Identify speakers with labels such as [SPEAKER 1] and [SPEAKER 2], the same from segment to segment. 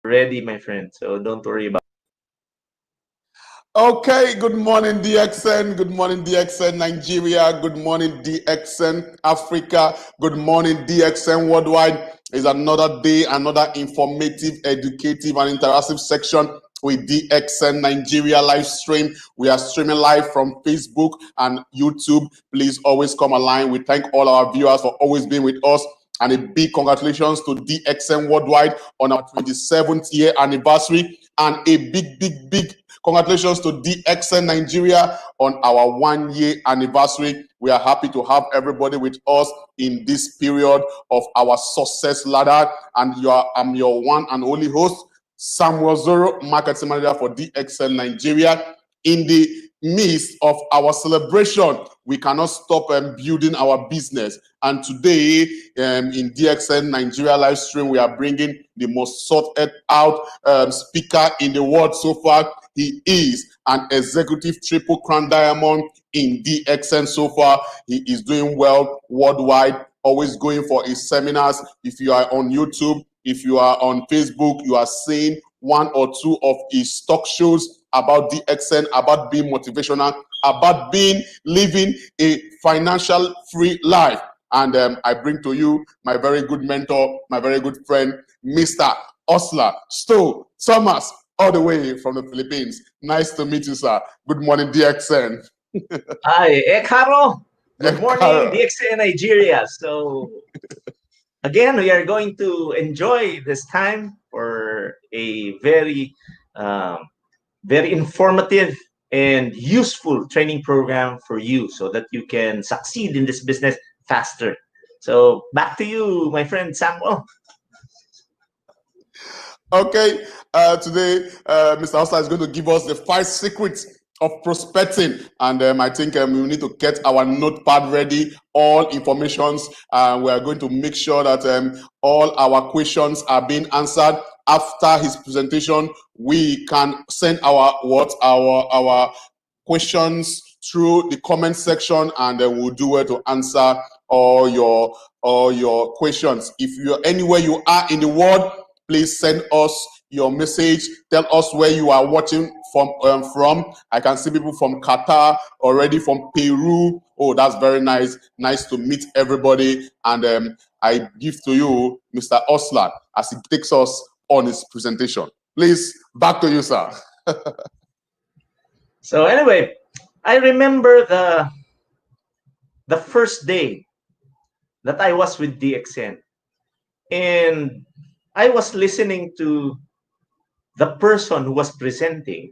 [SPEAKER 1] ready, my friend. So don't worry about
[SPEAKER 2] Okay, good morning, DXN. Good morning, DXN Nigeria. Good morning, DXN Africa. Good morning, DXN Worldwide. It's another day, another informative, educative, and interactive section with DXN Nigeria live stream. We are streaming live from Facebook and YouTube. Please always come online. We thank all our viewers for always being with us. And a big congratulations to DXN Worldwide on our 27th year anniversary. And a big congratulations to DXN Nigeria on our 1 year anniversary. We are happy to have everybody with us in this period of our success ladder. And I'm your one and only host, Samuel Zoro, marketing manager for DXN Nigeria. In the midst of our celebration, we cannot stop building our business. And today, in DXN Nigeria live stream, we are bringing the most sought out speaker in the world so far. He is an executive triple crown diamond in DXN so far. He is doing well worldwide, always going for his seminars. If you are on YouTube, if you are on Facebook, you are seeing one or two of his talk shows about DXN, about being motivational, about living a financial free life. And I bring to you my very good mentor, my very good friend, Mr. Osler Tomas, all the way from the Philippines. Nice to meet you, sir. Good morning, DXN.
[SPEAKER 1] Hi, Caro. Good morning, DXN Nigeria. So again, we are going to enjoy this time for a very informative and useful training program for you so that you can succeed in this business faster. So back to you, my friend Samuel.
[SPEAKER 2] Okay, today Mr. Osler is going to give us the 5 secrets of prospecting, and I think we need to get our notepad ready, all informations. We are going to make sure that all our questions are being answered. After his presentation, we can send our questions through the comment section, and we'll do it to answer all your questions. If you're anywhere you are in the world, please send us your message. Tell us where you are watching from. I can see people from Qatar already, from Peru. Oh, that's very nice. Nice to meet everybody. And I give to you Mr. Osler as he takes us on his presentation. Please, back to you, sir.
[SPEAKER 1] So anyway, I remember the first day that I was with DXN, and I was listening to the person who was presenting.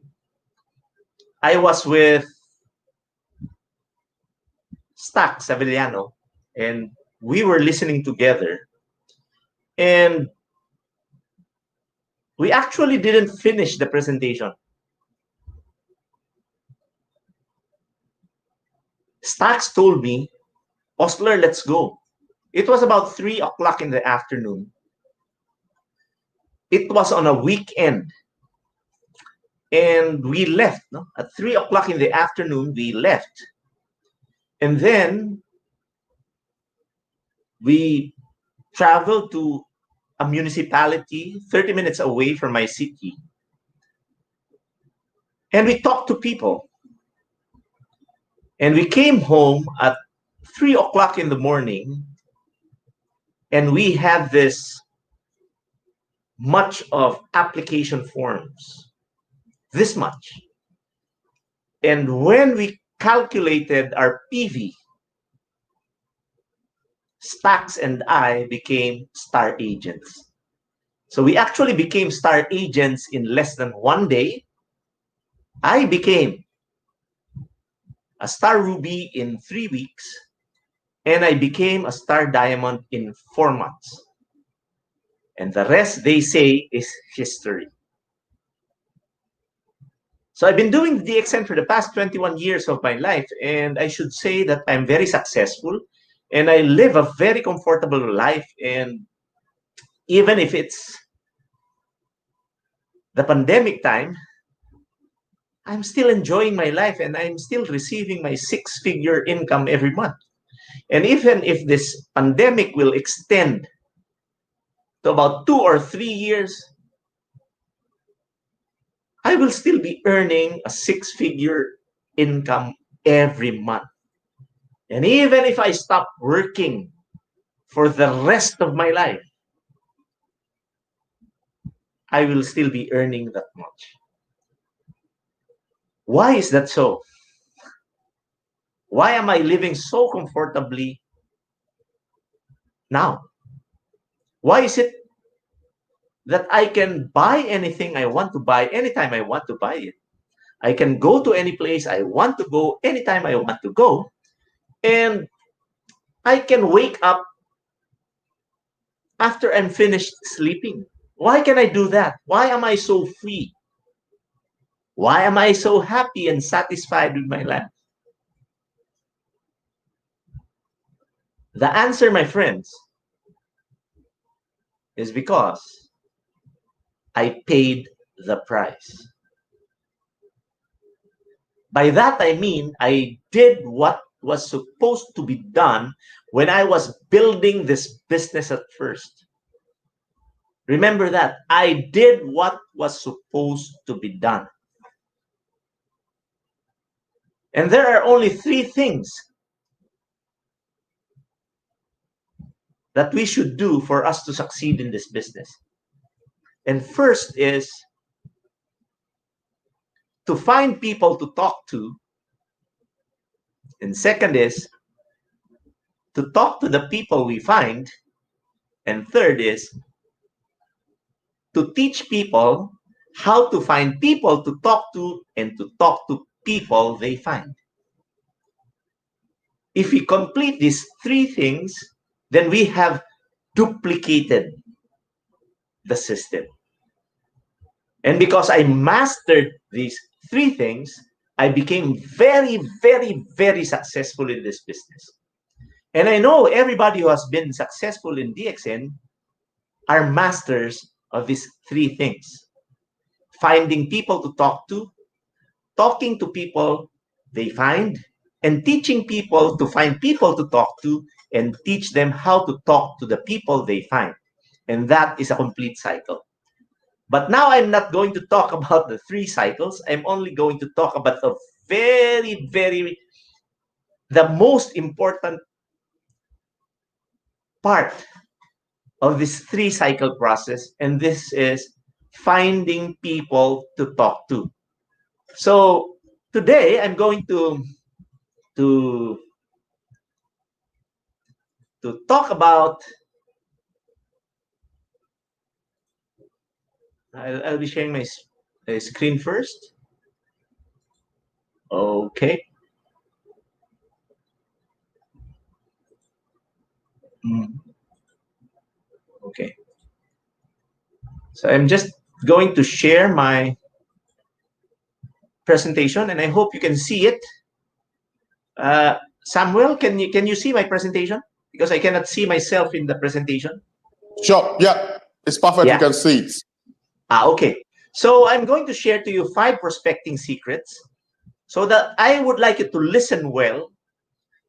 [SPEAKER 1] I was with Stack Savillano, and we were listening together. And we actually didn't finish the presentation. Stacks told me, Osler, let's go. It was about 3 o'clock in the afternoon. It was on a weekend. And we left. No? At 3 o'clock in the afternoon, we left. And then we traveled to a municipality 30 minutes away from my city. And we talked to people. And we came home at 3 o'clock in the morning. And we had this much of application forms. This much. And when we calculated our PV, Stacks and I became star agents. So we actually became star agents in less than 1 day. I became a star ruby in 3 weeks, and I became a star diamond in 4 months. And the rest, they say, is history. So I've been doing the DXN for the past 21 years of my life, and I should say that I'm very successful, and I live a very comfortable life. And even if it's the pandemic time, I'm still enjoying my life, and I'm still receiving my 6-figure income every month. And even if this pandemic will extend to about 2 or 3 years, I will still be earning a six-figure income every month. And even if I stop working for the rest of my life, I will still be earning that much. Why is that so? Why am I living so comfortably now? Why is it that I can buy anything I want to buy anytime I want to buy it? I can go to any place I want to go anytime I want to go. And I can wake up after I'm finished sleeping. Why can I do that? Why am I so free? Why am I so happy and satisfied with my life? The answer, my friends, is because I paid the price. By that, I mean I did what was supposed to be done when I was building this business at first. Remember that. I did what was supposed to be done. And there are only three things that we should do for us to succeed in this business. And first is to find people to talk to. And second is to talk to the people we find. And third is to teach people how to find people to talk to and to talk to people they find. If we complete these three things, then we have duplicated the system. And because I mastered these three things, I became very, very, very successful in this business. And I know everybody who has been successful in DXN are masters of these three things: finding people to talk to, talking to people they find, and teaching people to find people to talk to and teach them how to talk to the people they find. And that is a complete cycle. But now I'm not going to talk about the three cycles. I'm only going to talk about the the most important part of this three cycle process. And this is finding people to talk to. So today I'm going to talk about, I'll be sharing my screen first. Okay. Okay. So I'm just going to share my presentation, and I hope you can see it. Samuel, can you see my presentation? Because I cannot see myself in the presentation.
[SPEAKER 2] Sure. Yeah, it's perfect.
[SPEAKER 1] Yeah.
[SPEAKER 2] You can see it.
[SPEAKER 1] Okay. So I'm going to share to you 5 prospecting secrets, so that I would like you to listen well,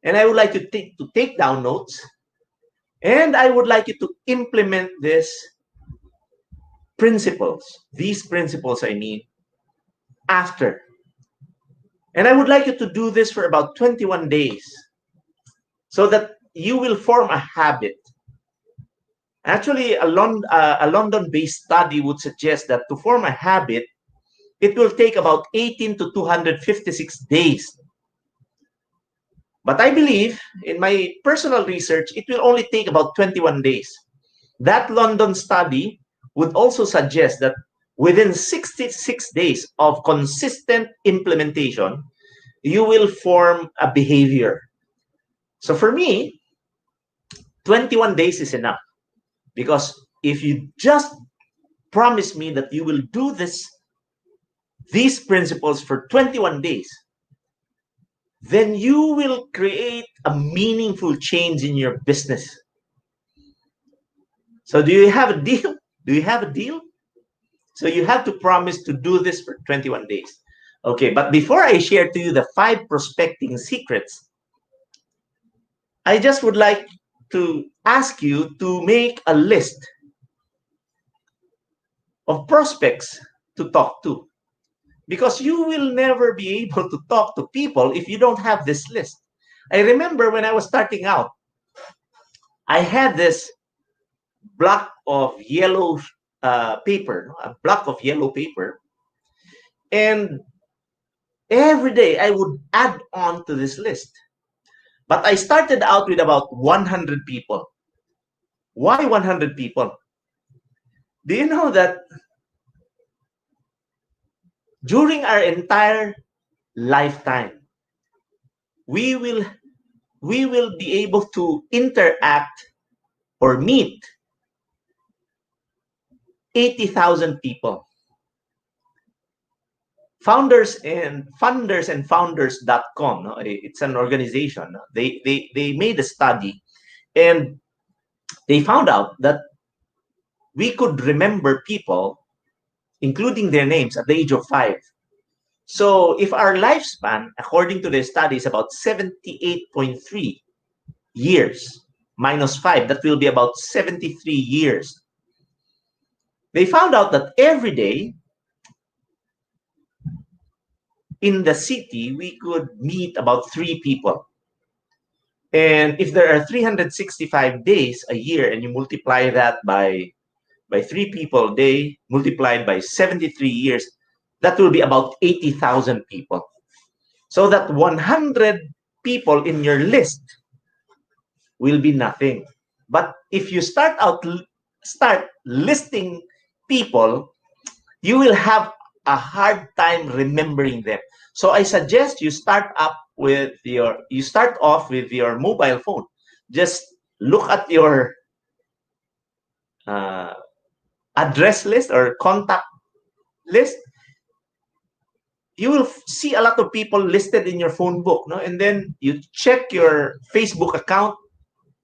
[SPEAKER 1] and I would like you to take down notes, and I would like you to implement these principles, I mean, after. And I would like you to do this for about 21 days, so that you will form a habit. Actually, a London-based study would suggest that to form a habit, it will take about 18 to 256 days. But I believe, in my personal research, it will only take about 21 days. That London study would also suggest that within 66 days of consistent implementation, you will form a behavior. So for me, 21 days is enough. Because if you just promise me that you will do these principles for 21 days, then you will create a meaningful change in your business. So do you have a deal? Do you have a deal? So you have to promise to do this for 21 days. Okay, but before I share to you the 5 prospecting secrets, I just would like to ask you to make a list of prospects to talk to. because you will never be able to talk to people if you don't have this list. I remember when I was starting out, I had this block of yellow paper, a block of yellow paper, and every day I would add on to this list. But I started out with about 100 people. Why 100 people? Do you know that during our entire lifetime, we will we will be able to interact or meet 80,000 people. Founders and founders.com, no? It's an organization. No? They made a study, and they found out that we could remember people, including their names, at the age of 5. So if our lifespan, according to the study, is about 78.3 years minus 5, that will be about 73 years. They found out that every day in the city, we could meet about 3 people. And if there are 365 days a year and you multiply that by 3 people a day, multiplied by 73 years, that will be about 80,000 people. So that 100 people in your list will be nothing. But if you start listing people, you will have a hard time remembering them. So I suggest you start off with your mobile phone. Just look at your address list or contact list. You will see a lot of people listed in your phone book, no? And then you check your Facebook account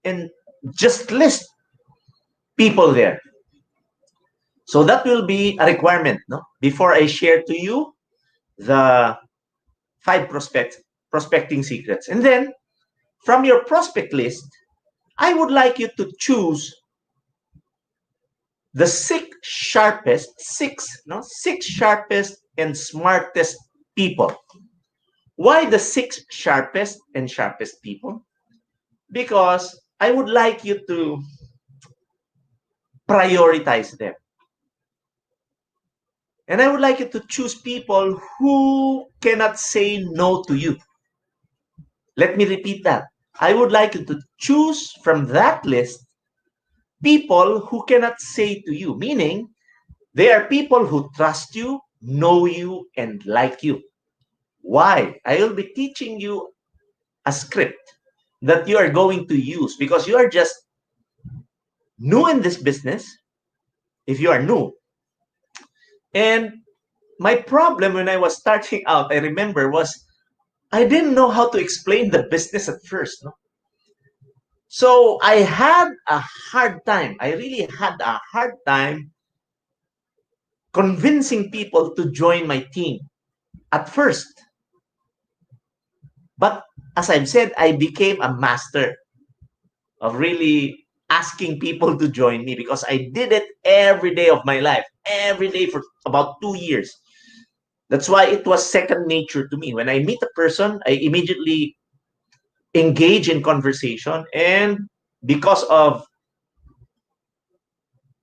[SPEAKER 1] and just list people there. So that will be a requirement, no? Before I share to you the 5 prospecting secrets. And then from your prospect list, I would like you to choose the 6 sharpest and smartest people. Why the 6 sharpest and sharpest people? Because I would like you to prioritize them. And I would like you to choose people who cannot say no to you. Let me repeat that. I would like you to choose from that list people who cannot say to you, meaning they are people who trust you, know you, and like you. Why? I will be teaching you a script that you are going to use because you are just new in this business, if you are new. And my problem when I was starting out, I remember, was I didn't know how to explain the business at first. No? So I had a hard time. I really had a hard time convincing people to join my team at first. But as I've said, I became a master of really asking people to join me because I did it every day of my life, every day for about 2 years. That's why it was second nature to me. When I meet a person, I immediately engage in conversation. And because of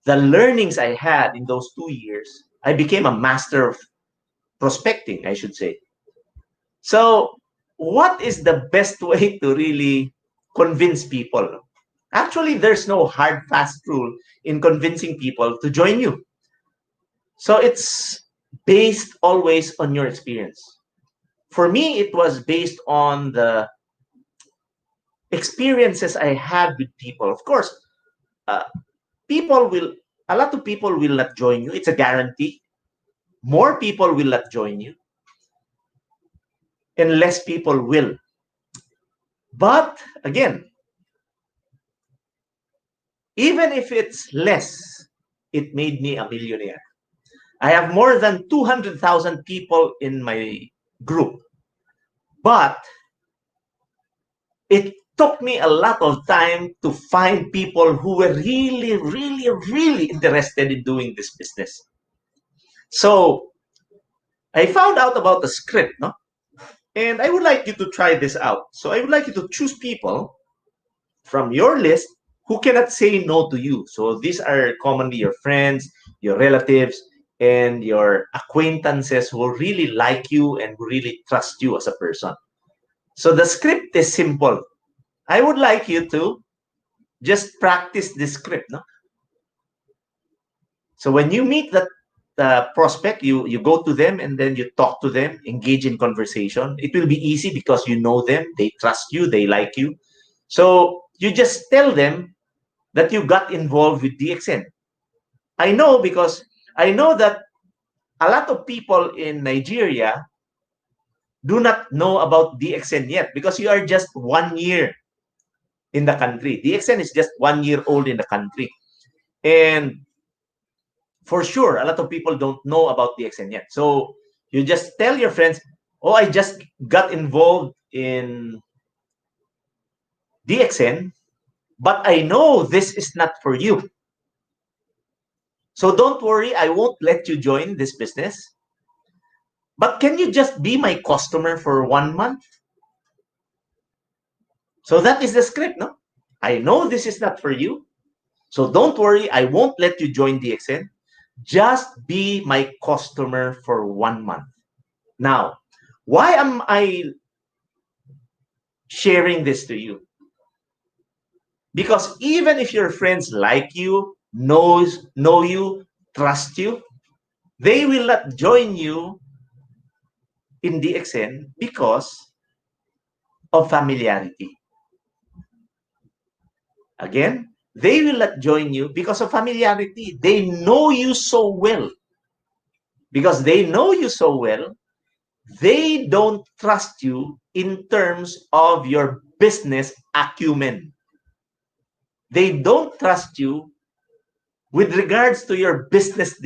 [SPEAKER 1] the learnings I had in those 2 years, I became a master of prospecting, I should say. So what is the best way to really convince people? Actually, there's no hard, fast rule in convincing people to join you. So it's based always on your experience. For me, it was based on the experiences I had with people. Of course, uh, a lot of people will not join you. It's a guarantee. More people will not join you, and less people will. But again, even if it's less, it made me a millionaire. I have more than 200,000 people in my group, but it took me a lot of time to find people who were really, really, really interested in doing this business. So I found out about the script, no? And I would like you to try this out. So I would like you to choose people from your list who cannot say no to you. So these are commonly your friends, your relatives, and your acquaintances who really like you and who really trust you as a person. So the script is simple. I would like you to just practice the script. No? So when you meet the prospect, you go to them and then you talk to them, engage in conversation. It will be easy because you know them, they trust you, they like you. So you just tell them that you got involved with DXN. I know because I know that a lot of people in Nigeria do not know about DXN yet because you are just 1 year in the country. DXN is just 1 year old in the country. And for sure, a lot of people don't know about DXN yet. So you just tell your friends, oh, I just got involved in DXN, but I know this is not for you. So don't worry, I won't let you join this business. But can you just be my customer for 1 month? So that is the script, no? I know this is not for you. So don't worry, I won't let you join DXN. Just be my customer for 1 month. Now, why am I sharing this to you? Because even if your friends like you, know you, trust you, they will not join you in DXN because of familiarity. Again, they will not join you because of familiarity. They know you so well. Because they know you so well, they don't trust you in terms of your business acumen. They don't trust you with regards to your business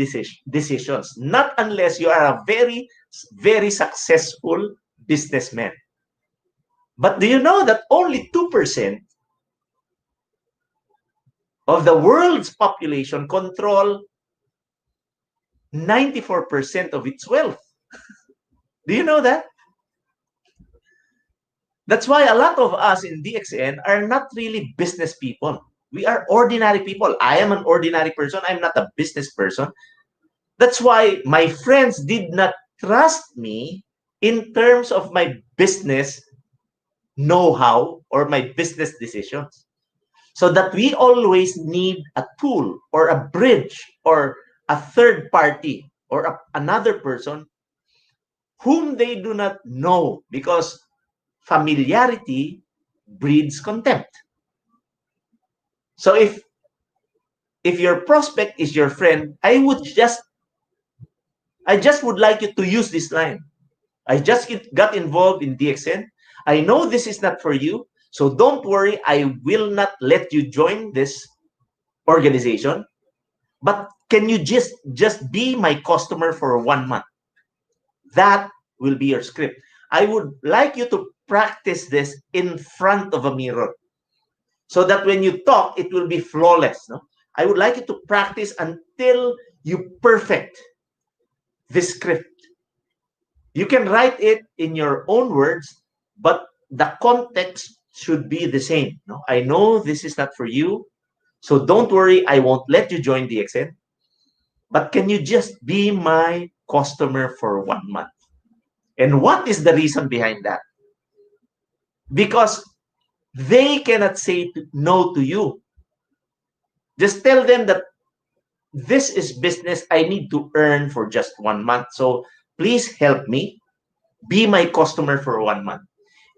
[SPEAKER 1] decisions, not unless you are a very, very successful businessman. But do you know that only 2% of the world's population control 94% of its wealth? Do you know that? That's why a lot of us in DXN are not really business people. We are ordinary people. I am an ordinary person. I'm not a business person. That's why my friends did not trust me in terms of my business know-how or my business decisions. So that we always need a tool or a bridge or a third party or another person whom they do not know, because familiarity breeds contempt. So if your prospect is your friend, I just would like you to use this line. I just got involved in DXN. I know this is not for you, so don't worry, I will not let you join this organization. But can you just be my customer for 1 month? That will be your script. I would like you to practice this in front of a mirror so that when you talk, it will be flawless. No? I would like you to practice until you perfect this script. You can write it in your own words, but the context should be the same. No? I know this is not for you, so don't worry, I won't let you join DXN. But can you just be my customer for 1 month? And what is the reason behind that? Because they cannot say no to you. Just tell them that this is business I need to earn for just 1 month. So please help me be my customer for 1 month.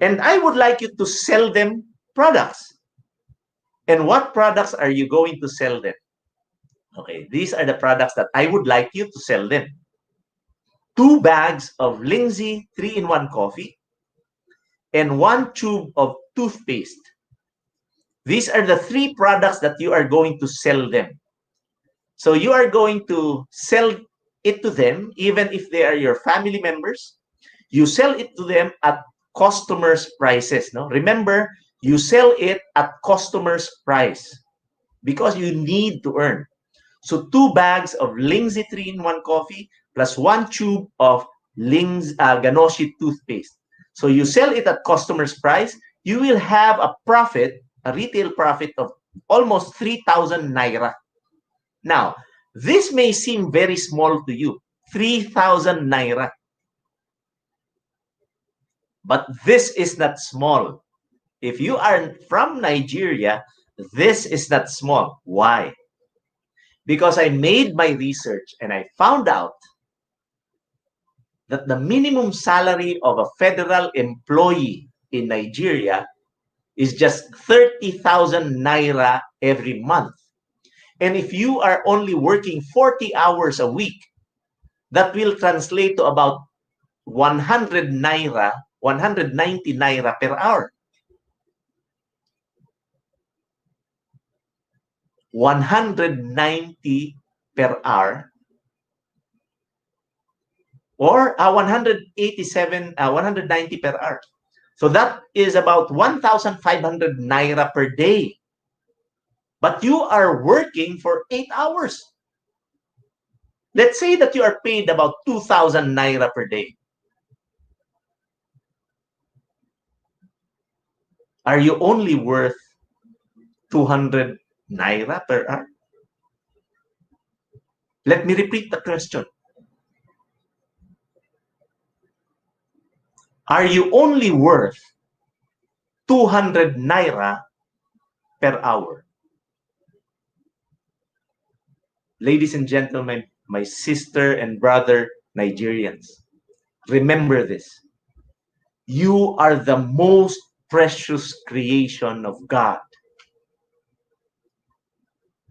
[SPEAKER 1] And I would like you to sell them products. And what products are you going to sell them? Okay, these are the products that I would like you to sell them. 2 bags of Lindsay 3-in-1 coffee and 1 tube of toothpaste. These are the 3 products that you are going to sell them. So you are going to sell it to them, even if they are your family members. You sell it to them at customers' prices. No, remember, you sell it at customers' price because you need to earn. So 2 bags of Lindsay 3-in-1 coffee plus 1 tube of Ganoshi toothpaste. So you sell it at customer's price, you will have a profit, a retail profit of almost 3,000 naira. Now, this may seem very small to you, 3,000 naira. But this is not small. If you are from Nigeria, this is not small. Why? Because I made my research and I found out that the minimum salary of a federal employee in Nigeria is just 30,000 naira every month. And if you are only working 40 hours a week, that will translate to about 100 naira, 190 naira per hour. 190 per hour, or 190 per hour. So that is about 1,500 naira per day. But you are working for 8 hours. Let's say that you are paid about 2,000 naira per day. Are you only worth 200 naira per hour? Let me repeat the question. Are you only worth 200 naira per hour? Ladies and gentlemen, my sister and brother Nigerians, remember this. You are the most precious creation of God.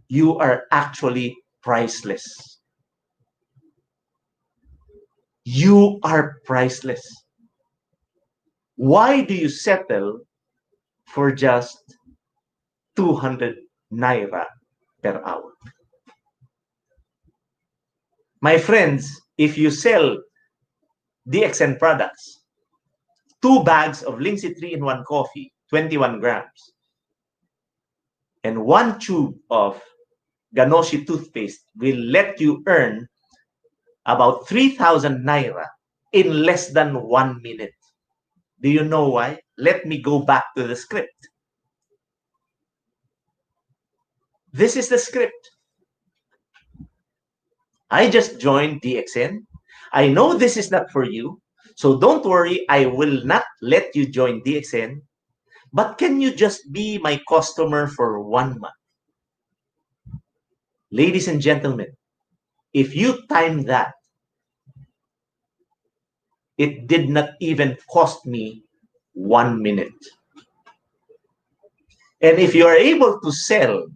[SPEAKER 1] You are actually priceless. You are priceless. Why do you settle for just 200 naira per hour? My friends, if you sell DXN products, 2 bags of Lindsay 3-in-1 coffee, 21 grams, and 1 tube of Ganoshi toothpaste will let you earn about 3,000 naira in less than 1 minute. Do you know why? Let me go back to the script. This is the script. I just joined DXN. I know this is not for you, so don't worry, I will not let you join DXN. But can you just be my customer for 1 month? Ladies and gentlemen, if you time that, it did not even cost me 1 minute. And if you are able to sell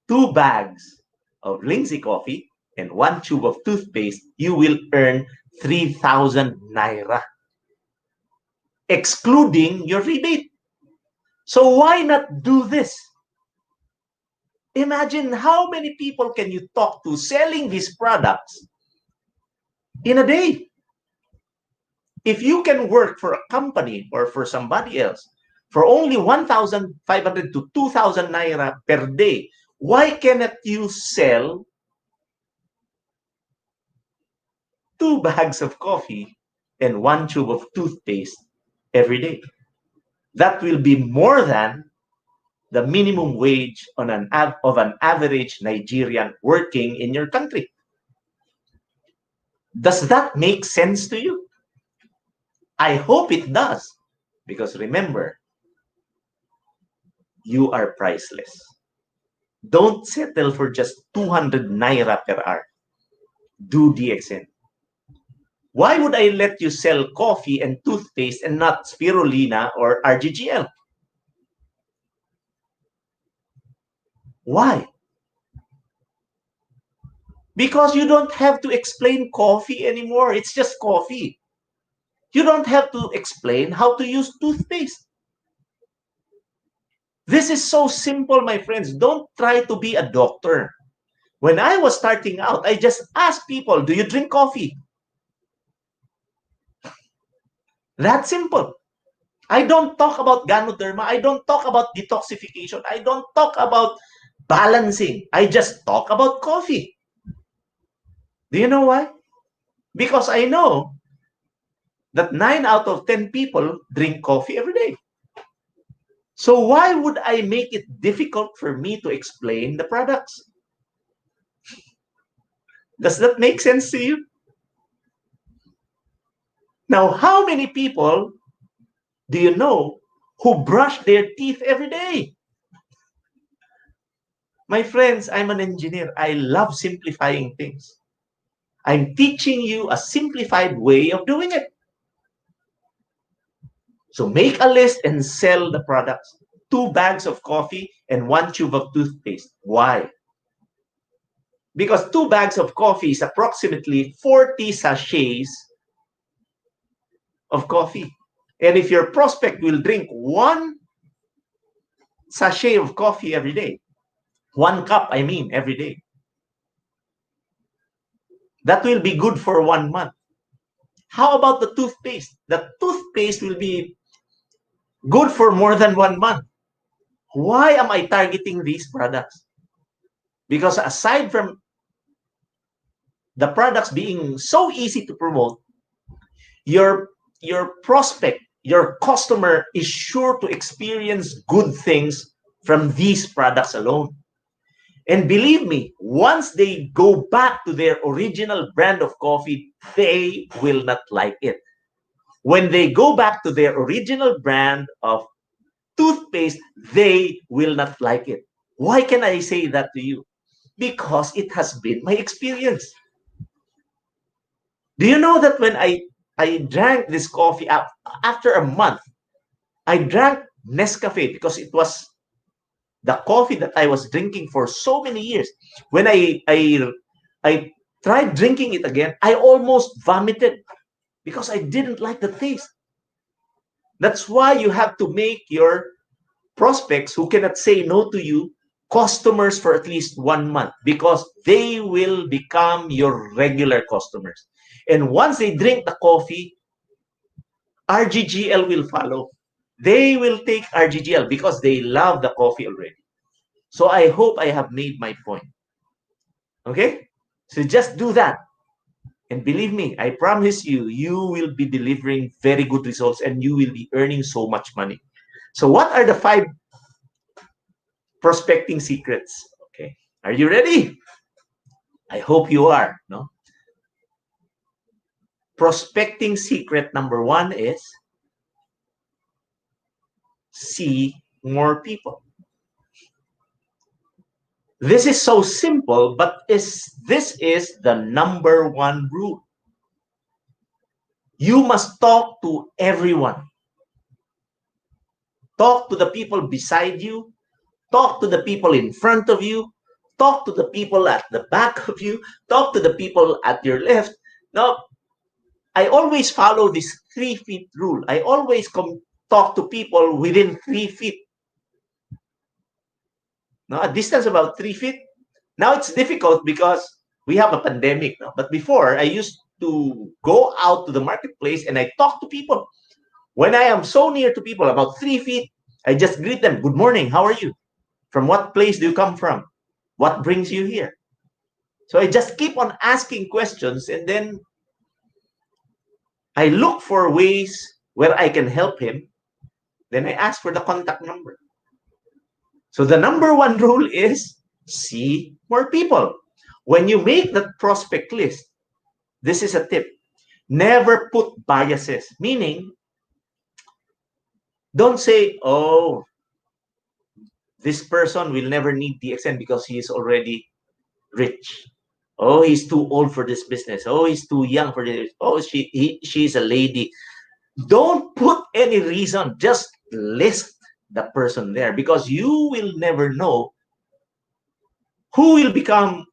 [SPEAKER 1] 2 bags of Lindsay coffee and 1 tube of toothpaste, you will earn 3,000 naira, excluding your rebate. So why not do this? Imagine how many people can you talk to selling these products in a day. If you can work for a company or for somebody else for only 1,500 to 2,000 naira per day, why cannot you sell 2 bags of coffee and 1 tube of toothpaste every day? That will be more than the minimum wage of an average Nigerian working in your country. Does that make sense to you? I hope it does, because remember, you are priceless. Don't settle for just 200 naira per hour. Do DXN. Why would I let you sell coffee and toothpaste and not spirulina or RGGL? Why? Because you don't have to explain coffee anymore. It's just coffee. You don't have to explain how to use toothpaste. This is so simple, my friends. Don't try to be a doctor. When I was starting out, I just asked people, do you drink coffee? That simple. I don't talk about Ganoderma. I don't talk about detoxification. I don't talk about balancing. I just talk about coffee. Do you know why? Because I know that 9 out of 10 people drink coffee every day. So why would I make it difficult for me to explain the products? Does that make sense to you? Now, how many people do you know who brush their teeth every day? My friends, I'm an engineer. I love simplifying things. I'm teaching you a simplified way of doing it. So make a list and sell the products. 2 bags of coffee and 1 tube of toothpaste. Why? Because 2 bags of coffee is approximately 40 sachets of coffee. And if your prospect will drink 1 sachet of coffee every day, 1 cup, I mean, every day, that will be good for 1 month. How about the toothpaste? The toothpaste will be good for more than 1 month. Why am I targeting these products? Because aside from the products being so easy to promote, your prospect, your customer is sure to experience good things from these products alone. And believe me, once they go back to their original brand of coffee, they will not like it. When they go back to their original brand of toothpaste, they will not like it. Why can I say that to you? Because it has been my experience. Do you know that when I drank this coffee after a month, I drank Nescafe because it was the coffee that I was drinking for so many years. When I tried drinking it again, I almost vomited because I didn't like the taste. That's why you have to make your prospects who cannot say no to you customers for at least 1 month, because they will become your regular customers. And once they drink the coffee, RGGL will follow. They will take RGGL because they love the coffee already. So I hope I have made my point. Okay? So just do that. And believe me, I promise you, you will be delivering very good results and you will be earning so much money. So what are the 5 prospecting secrets? Okay. Are you ready? I hope you are. No? Prospecting secret number 1 is see more people. This is so simple, but this is the number 1 rule. You must talk to everyone. Talk to the people beside you. Talk to the people in front of you. Talk to the people at the back of you. Talk to the people at your left. Now, I always follow this 3 feet rule. I always talk to people within 3 feet. Now, a distance about 3 feet. Now it's difficult because we have a pandemic now. But before, I used to go out to the marketplace and I talk to people. When I am so near to people, about 3 feet, I just greet them. Good morning. How are you? From what place do you come from? What brings you here? So I just keep on asking questions, and then I look for ways where I can help him. Then I ask for the contact number. So the number 1 rule is see more people. When you make that prospect list, this is a tip. Never put biases, meaning don't say, oh, this person will never need DXN because he is already rich. Oh, he's too old for this business. Oh, he's too young for this. Oh, she's a lady. Don't put any reason. Just list the person there, because you will never know who will become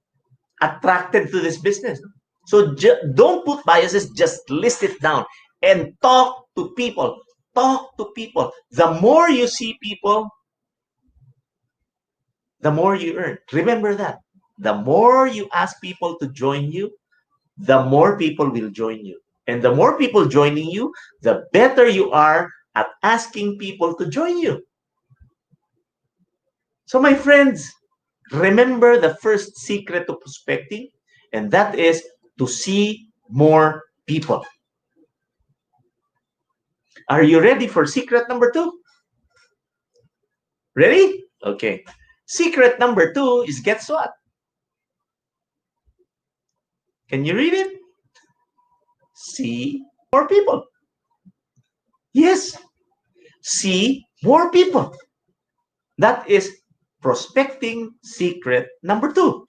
[SPEAKER 1] attracted to this business. So don't put biases. Just list it down and talk to people. Talk to people. The more you see people, the more you earn. Remember that. The more you ask people to join you, the more people will join you. And the more people joining you, the better you are at asking people to join you. So my friends, remember the first secret to prospecting, and that is to see more people. Are you ready for secret number 2? Ready? Okay. Secret number 2 is, guess what? Can you read it? See more people. Yes. See more people. That is prospecting secret number 2.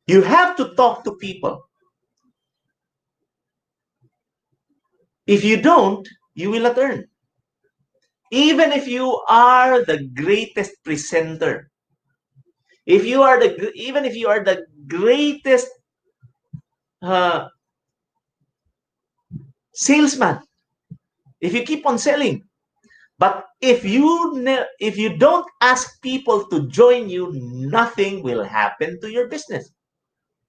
[SPEAKER 1] You have to talk to people. If you don't, you will not earn. Even if you are the greatest presenter, even if you are the greatest salesman, if you keep on selling, but if you don't ask people to join you, nothing will happen to your business.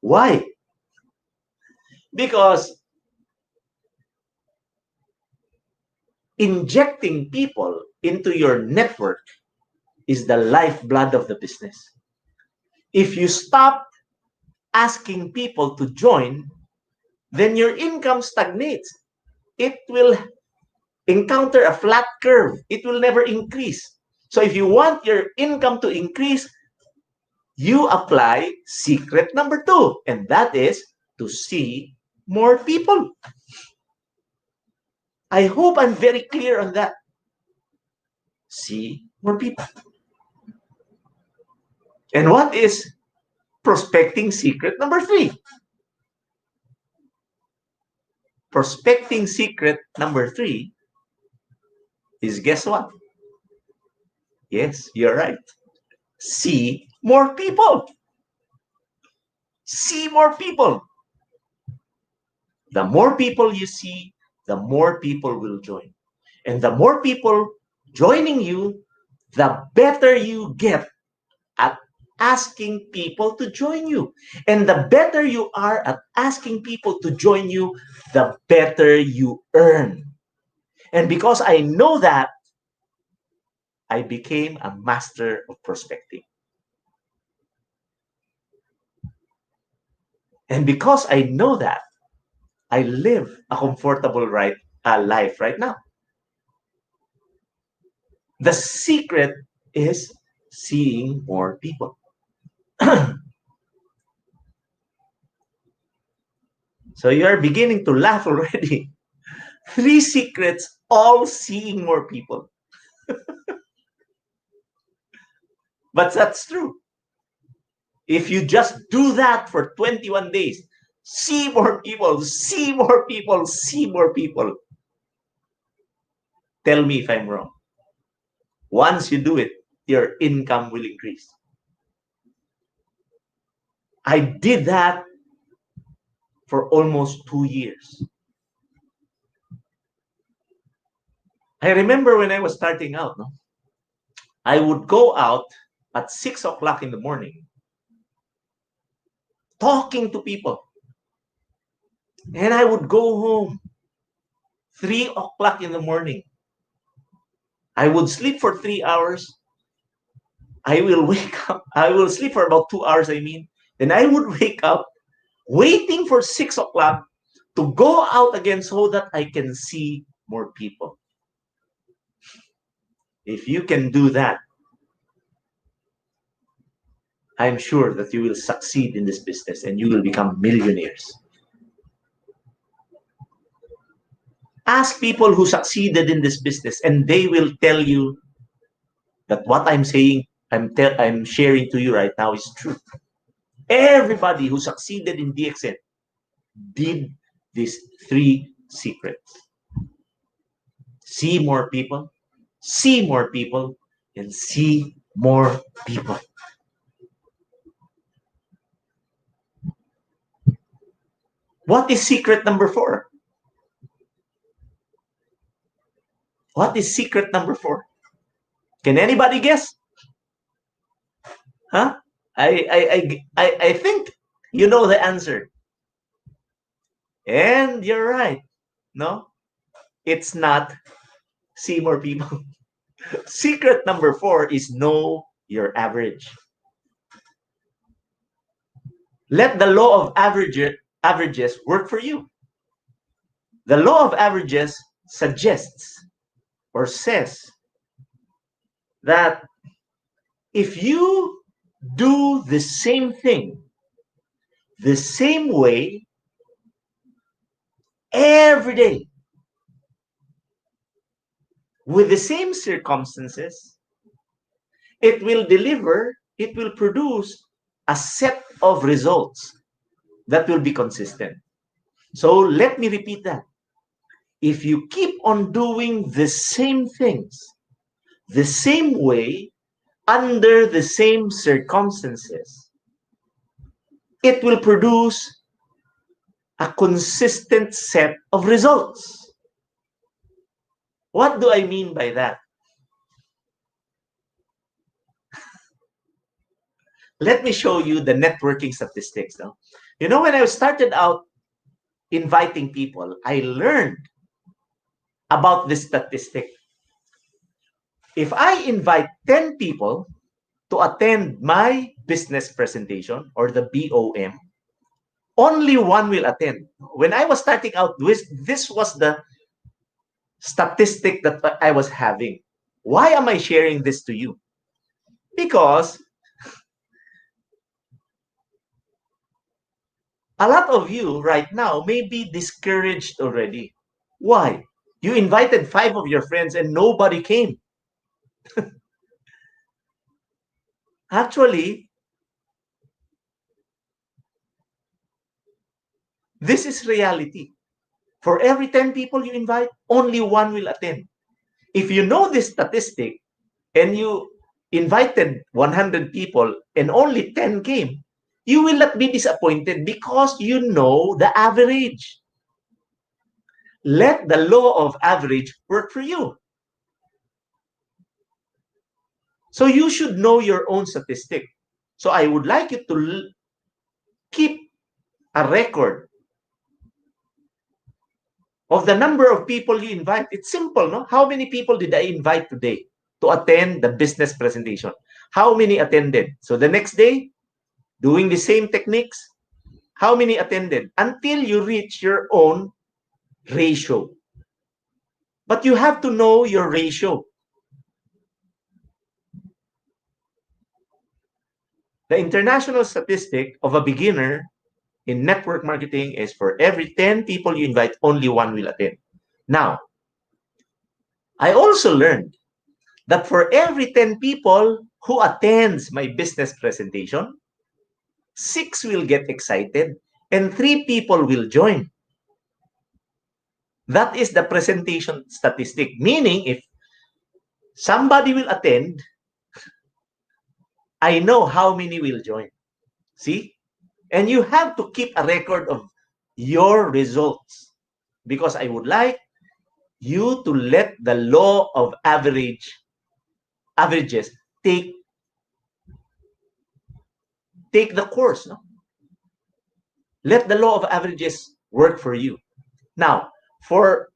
[SPEAKER 1] Why? Because injecting people into your network is the lifeblood of the business. If you stop asking people to join, then your income stagnates. It will encounter a flat curve. It will never increase. So if you want your income to increase, you apply secret number 2, and that is to see more people. I hope I'm very clear on that. See more people. And what is prospecting secret number 3? Prospecting secret number 3 is, guess what? Yes, you're right. See more people. See more people. The more people you see, the more people will join. And the more people joining you, the better you get at asking people to join you. And the better you are at asking people to join you, the better you earn. And because I know that, I became a master of prospecting. And because I know that, I live a comfortable life right now. The secret is seeing more people. So you are beginning to laugh already. 3 secrets, all seeing more people. But that's true. If you just do that for 21 days, see more people, see more people, see more people. Tell me if I'm wrong. Once you do it, your income will increase. I did that for almost 2 years. I remember when I was starting out, I would go out at 6 o'clock in the morning talking to people. And I would go home 3 o'clock in the morning. I would sleep for 3 hours. I will wake up. I will sleep for about 2 hours, I mean. Then I would wake up waiting for 6 o'clock to go out again so that I can see more people. If you can do that, I'm sure that you will succeed in this business and you will become millionaires. Ask people who succeeded in this business and they will tell you that what I'm saying, I'm sharing to you right now is true. Everybody who succeeded in DXN did these 3 secrets. See more people, see more people, and see more people. What is secret number 4? What is secret number 4? Can anybody guess? Huh? I think you know the answer. And you're right. No? It's not see more people. Secret number 4 is know your average. Let the law of averages work for you. The law of averages suggests or says that if you do the same thing the same way every day with the same circumstances, it will produce a set of results that will be consistent. So let me repeat that. If you keep on doing the same things the same way under the same circumstances, it will produce a consistent set of results. What do I mean by that? Let me show you the networking statistics now. You know, when I started out inviting people, I learned about this statistic. If I invite 10 people to attend my business presentation or the BOM, only one will attend. When I was starting out, this was the statistic that I was having. Why am I sharing this to you? Because a lot of you right now may be discouraged already. Why? You invited 5 of your friends and nobody came. Actually, this is reality. For every 10 people you invite, only one will attend. If you know this statistic and you invited 100 people and only 10 came, you will not be disappointed because you know the average. Let the law of average work for you. So you should know your own statistic. So I would like you to keep a record of the number of people you invite. It's simple, no? How many people did I invite today to attend the business presentation? How many attended? So the next day, doing the same techniques, how many attended? Until you reach your own ratio. But you have to know your ratio. The international statistic of a beginner in network marketing is for every 10 people you invite, only one will attend. Now, I also learned that for every 10 people who attends my business presentation, 6 will get excited and 3 people will join. That is the presentation statistic, meaning if somebody will attend, I know how many will join. See? And you have to keep a record of your results because I would like you to let the law of averages take the course. No? Let the law of averages work for you. Now, for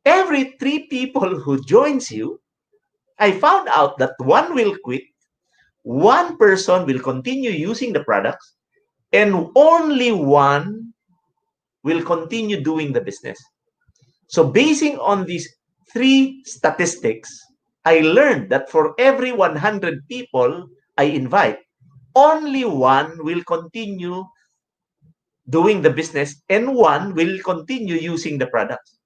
[SPEAKER 1] every 3 people who joins you, I found out that one will quit, one person will continue using the products, and only one will continue doing the business. So basing on these 3 statistics, I learned that for every 100 people I invite, only one will continue doing the business and one will continue using the products.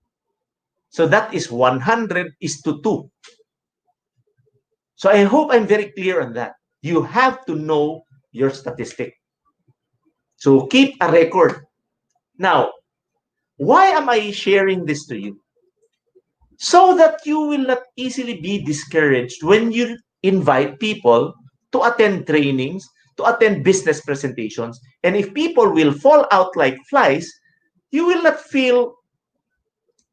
[SPEAKER 1] So that is 100:2. So I hope I'm very clear on that. You have to know your statistic. So keep a record. Now, why am I sharing this to you? So that you will not easily be discouraged when you invite people to attend trainings, to attend business presentations. And if people will fall out like flies, you will not feel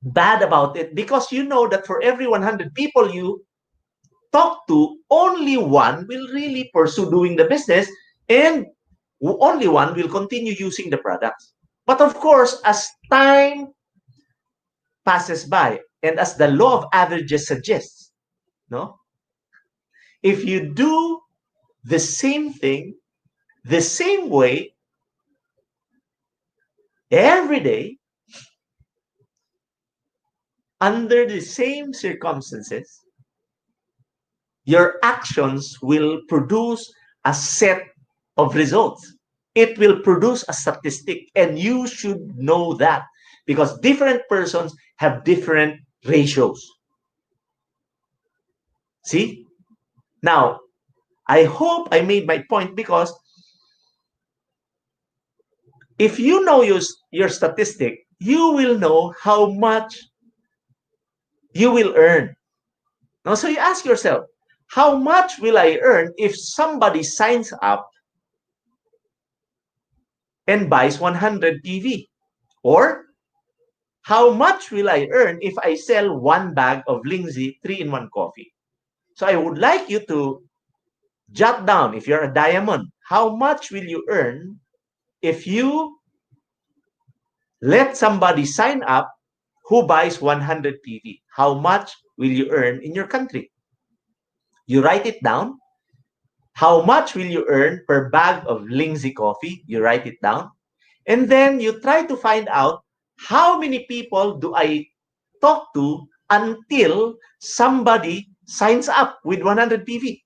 [SPEAKER 1] bad about it because you know that for every 100 people you talk to, only one will really pursue doing the business and only one will continue using the products. But of course, as time passes by and as the law of averages suggests, no, if you do the same thing the same way every day, under the same circumstances, your actions will produce a set of results. It will produce a statistic, and you should know that because different persons have different ratios. See? Now, I hope I made my point because if you know your statistic, you will know how much you will earn. Now, so you ask yourself, how much will I earn if somebody signs up and buys 100 PV? Or how much will I earn if I sell one bag of Lingzi 3-in-1 coffee? So I would like you to jot down, if you're a diamond, how much will you earn if you let somebody sign up who buys 100 PV? How much will you earn in your country? You write it down. How much will you earn per bag of Lingzi coffee? You write it down. And then you try to find out how many people do I talk to until somebody signs up with 100 PV.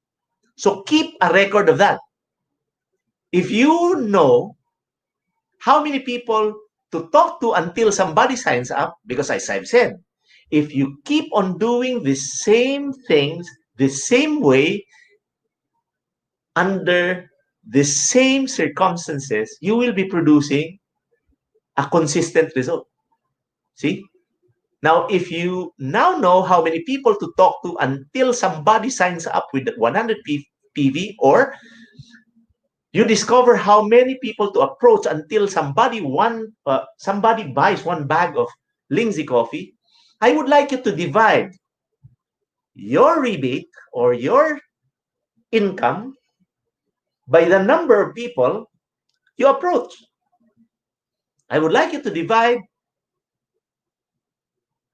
[SPEAKER 1] So keep a record of that. If you know how many people to talk to until somebody signs up, because as I've said, if you keep on doing the same things the same way, under the same circumstances, you will be producing a consistent result. See? Now, if you now know how many people to talk to until somebody signs up with 100 PV, or you discover how many people to approach until somebody buys one bag of Lingzi coffee, I would like you to divide your rebate or your income by the number of people you approach. I would like you to divide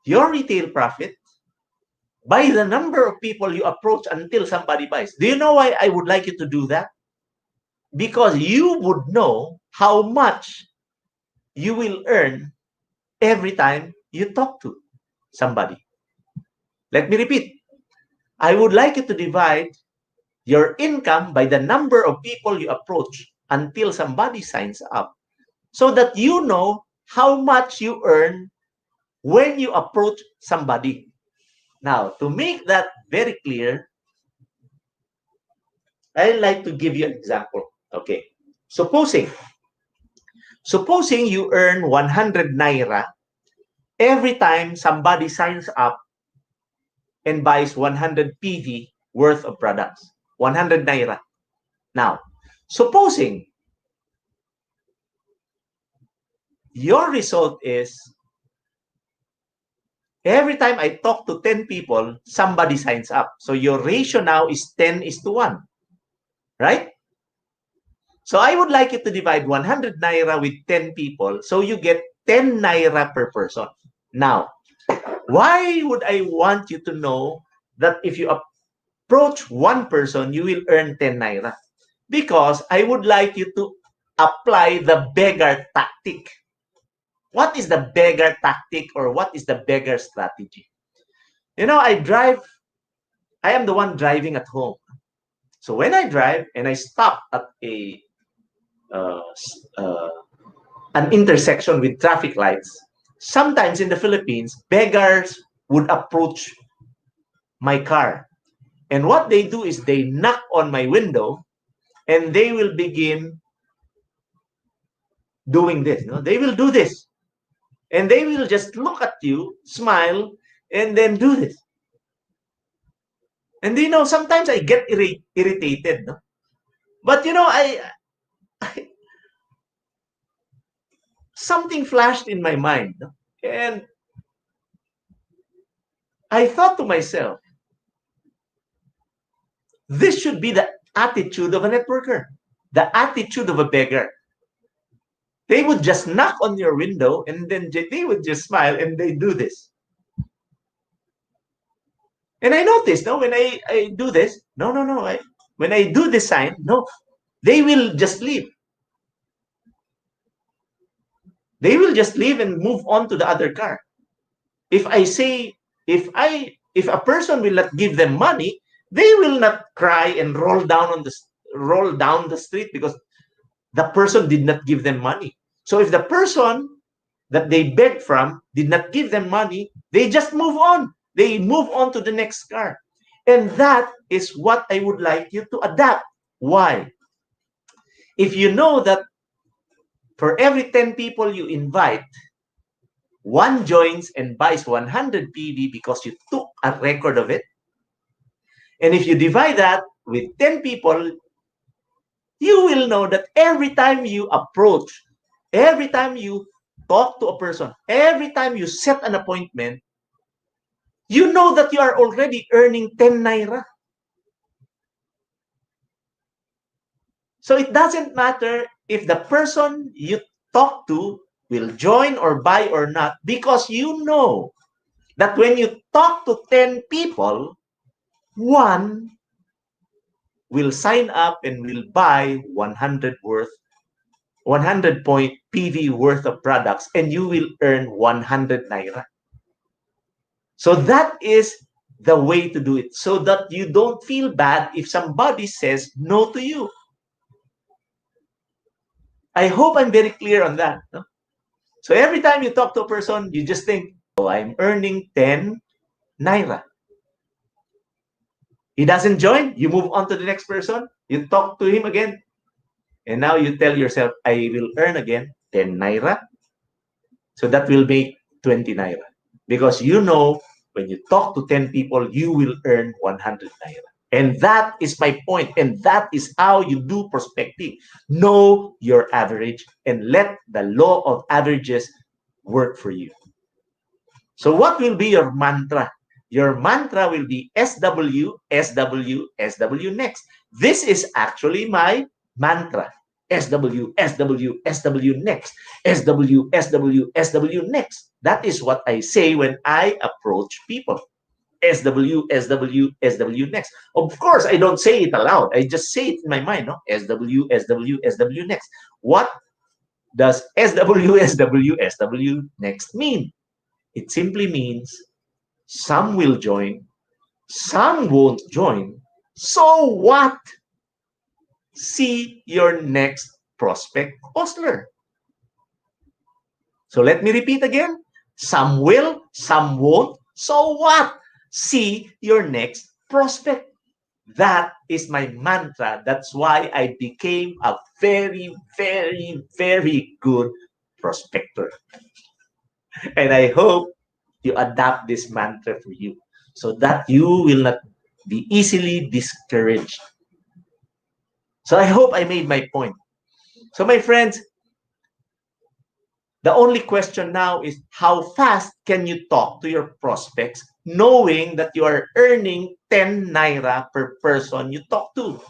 [SPEAKER 1] your retail profit by the number of people you approach until somebody buys. Do you know why I would like you to do that? Because you would know how much you will earn every time you talk to somebody. Let me repeat. I would like you to divide your income by the number of people you approach until somebody signs up, so that you know how much you earn when you approach somebody. Now, to make that very clear, I'd like to give you an example. Okay. Supposing you earn 100 naira every time somebody signs up and buys 100 PV worth of products. 100 naira. Now, supposing your result is every time I talk to 10 people, somebody signs up. So your ratio now is 10:1. Right? So I would like you to divide 100 naira with 10 people, so you get 10 naira per person. Now, why would I want you to know that if you approach one person, you will earn 10 naira? Because I would like you to apply the beggar tactic. What is the beggar tactic, or what is the beggar strategy? You know, I am the one driving at home. So when I drive and I stop at uh, uh, an intersection with traffic lights, sometimes in the Philippines, beggars would approach my car. And what they do is they knock on my window and they will begin doing this. You know? They will do this. And they will just look at you, smile, and then do this. And you know, sometimes I get irritated. No? But you know, something flashed in my mind. No? And I thought to myself, this should be the attitude of a networker, the attitude of a beggar. They would just knock on your window and then they would just smile and they do this. And I noticed, no, when I do this, no, when I do this sign, no, they will just leave. They will just leave and move on to the other car. If I say, if a person will not give them money, they will not cry and roll down the street because the person did not give them money. So if the person that they begged from did not give them money, they just move on. They move on to the next car. And that is what I would like you to adapt. Why? If you know that for every 10 people you invite, one joins and buys 100 PV because you took a record of it. And if you divide that with 10 people, you will know that every time you approach, every time you talk to a person, every time you set an appointment, you know that you are already earning 10 naira. So it doesn't matter if the person you talk to will join or buy or not, because you know that when you talk to 10 people, one will sign up and will buy 100 point PV worth of products, and you will earn 100 naira. So that is the way to do it, so that you don't feel bad if somebody says no to you. I hope I'm very clear on that. No? So every time you talk to a person, you just think, oh, I'm earning 10 naira. He doesn't join, you move on to the next person, you talk to him again, and now you tell yourself, I will earn again 10 naira. So that will make 20 naira. Because you know, when you talk to 10 people, you will earn 100 naira. And that is my point. And that is how you do prospecting. Know your average and let the law of averages work for you. So what will be your mantra? Your mantra will be SW, SW, SW next. This is actually my mantra. SW, SW, SW next. SW, SW, SW next. That is what I say when I approach people. SW, SW, SW next. Of course, I don't say it aloud. I just say it in my mind. No? SW, SW, SW next. What does SW, SW, SW next mean? It simply means some will join, some won't join. So what? See your next prospect, Osler. So let me repeat again. Some will, some won't. So what? See your next prospect. That is my mantra. That's why I became a very, very, very good prospector. And I hope you adapt this mantra for you so that you will not be easily discouraged. So I hope I made my point. So my friends, the only question now is how fast can you talk to your prospects knowing that you are earning 10 naira per person you talk to?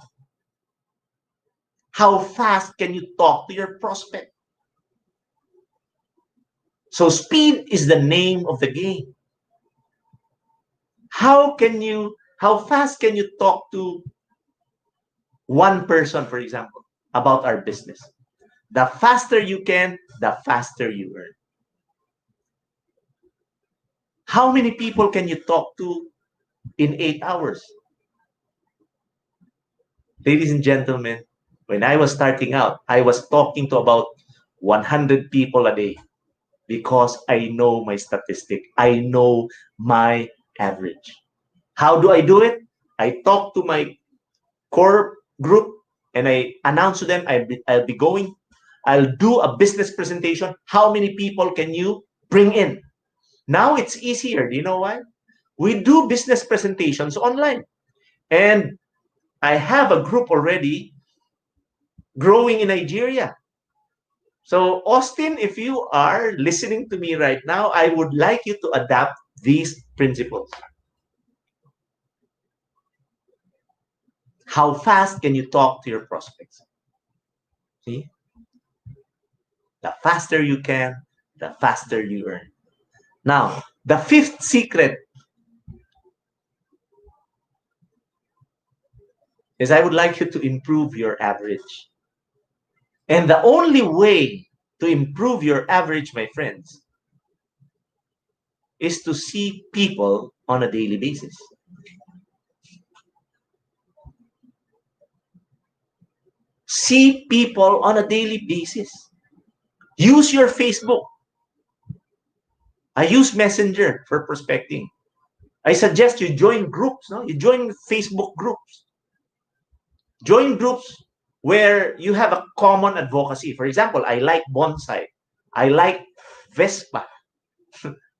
[SPEAKER 1] How fast can you talk to your prospect? So speed is the name of the game. How fast can you talk to one person, for example, about our business? The faster you can, the faster you earn. How many people can you talk to in 8 hours? Ladies and gentlemen, when I was starting out, I was talking to about 100 people a day because I know my statistic. I know my average. How do I do it? I talk to my core group and I announce to them I'll be going. I'll do a business presentation. How many people can you bring in? Now it's easier. Do you know why? We do business presentations online. And I have a group already growing in Nigeria. So, Austin, if you are listening to me right now, I would like you to adapt these principles. How fast can you talk to your prospects? See? The faster you can, the faster you earn. Now, the fifth secret is I would like you to improve your average. And the only way to improve your average, my friends, is to see people on a daily basis. See people on a daily basis. Use your Facebook. I use Messenger for prospecting. I suggest you join groups. No? You join Facebook groups. Join groups where you have a common advocacy. For example, I like bonsai. I like Vespa.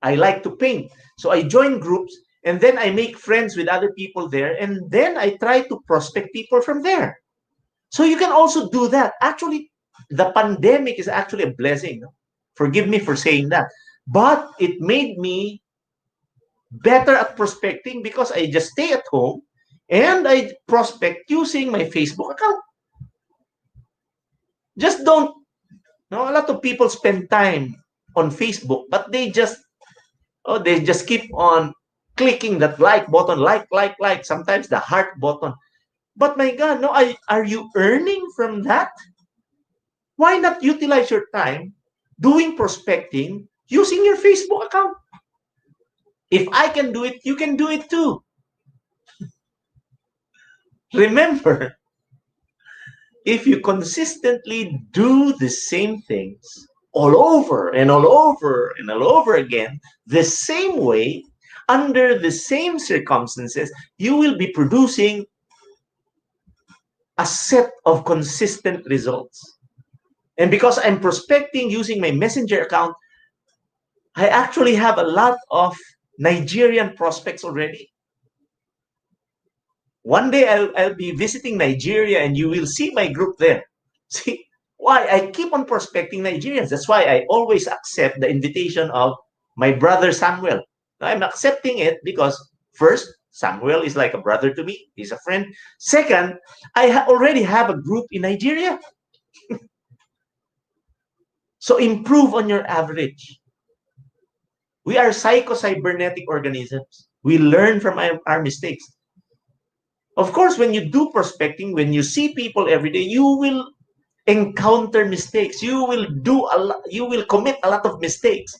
[SPEAKER 1] I like to paint. So I join groups and then I make friends with other people there. And then I try to prospect people from there. So you can also do that. Actually, the pandemic is actually a blessing. Forgive me for saying that. But it made me better at prospecting because I just stay at home and I prospect using my Facebook account. Just don't, a lot of people spend time on Facebook, but they just keep on clicking that like button, like, sometimes the heart button. But my God, are you earning from that? Why not utilize your time doing prospecting using your Facebook account? If I can do it, you can do it too. Remember, if you consistently do the same things all over and all over and all over again, the same way, under the same circumstances, you will be producing a set of consistent results. And because I'm prospecting using my Messenger account, I actually have a lot of Nigerian prospects already. One day I'll be visiting Nigeria and you will see my group there. See why I keep on prospecting Nigerians. That's why I always accept the invitation of my brother Samuel. I'm accepting it because first, Samuel is like a brother to me. He's a friend. Second, I already have a group in Nigeria. So improve on your average. We are psycho-cybernetic organisms. We learn from our mistakes. Of course, when you do prospecting, when you see people every day, you will encounter mistakes. You will commit a lot of mistakes.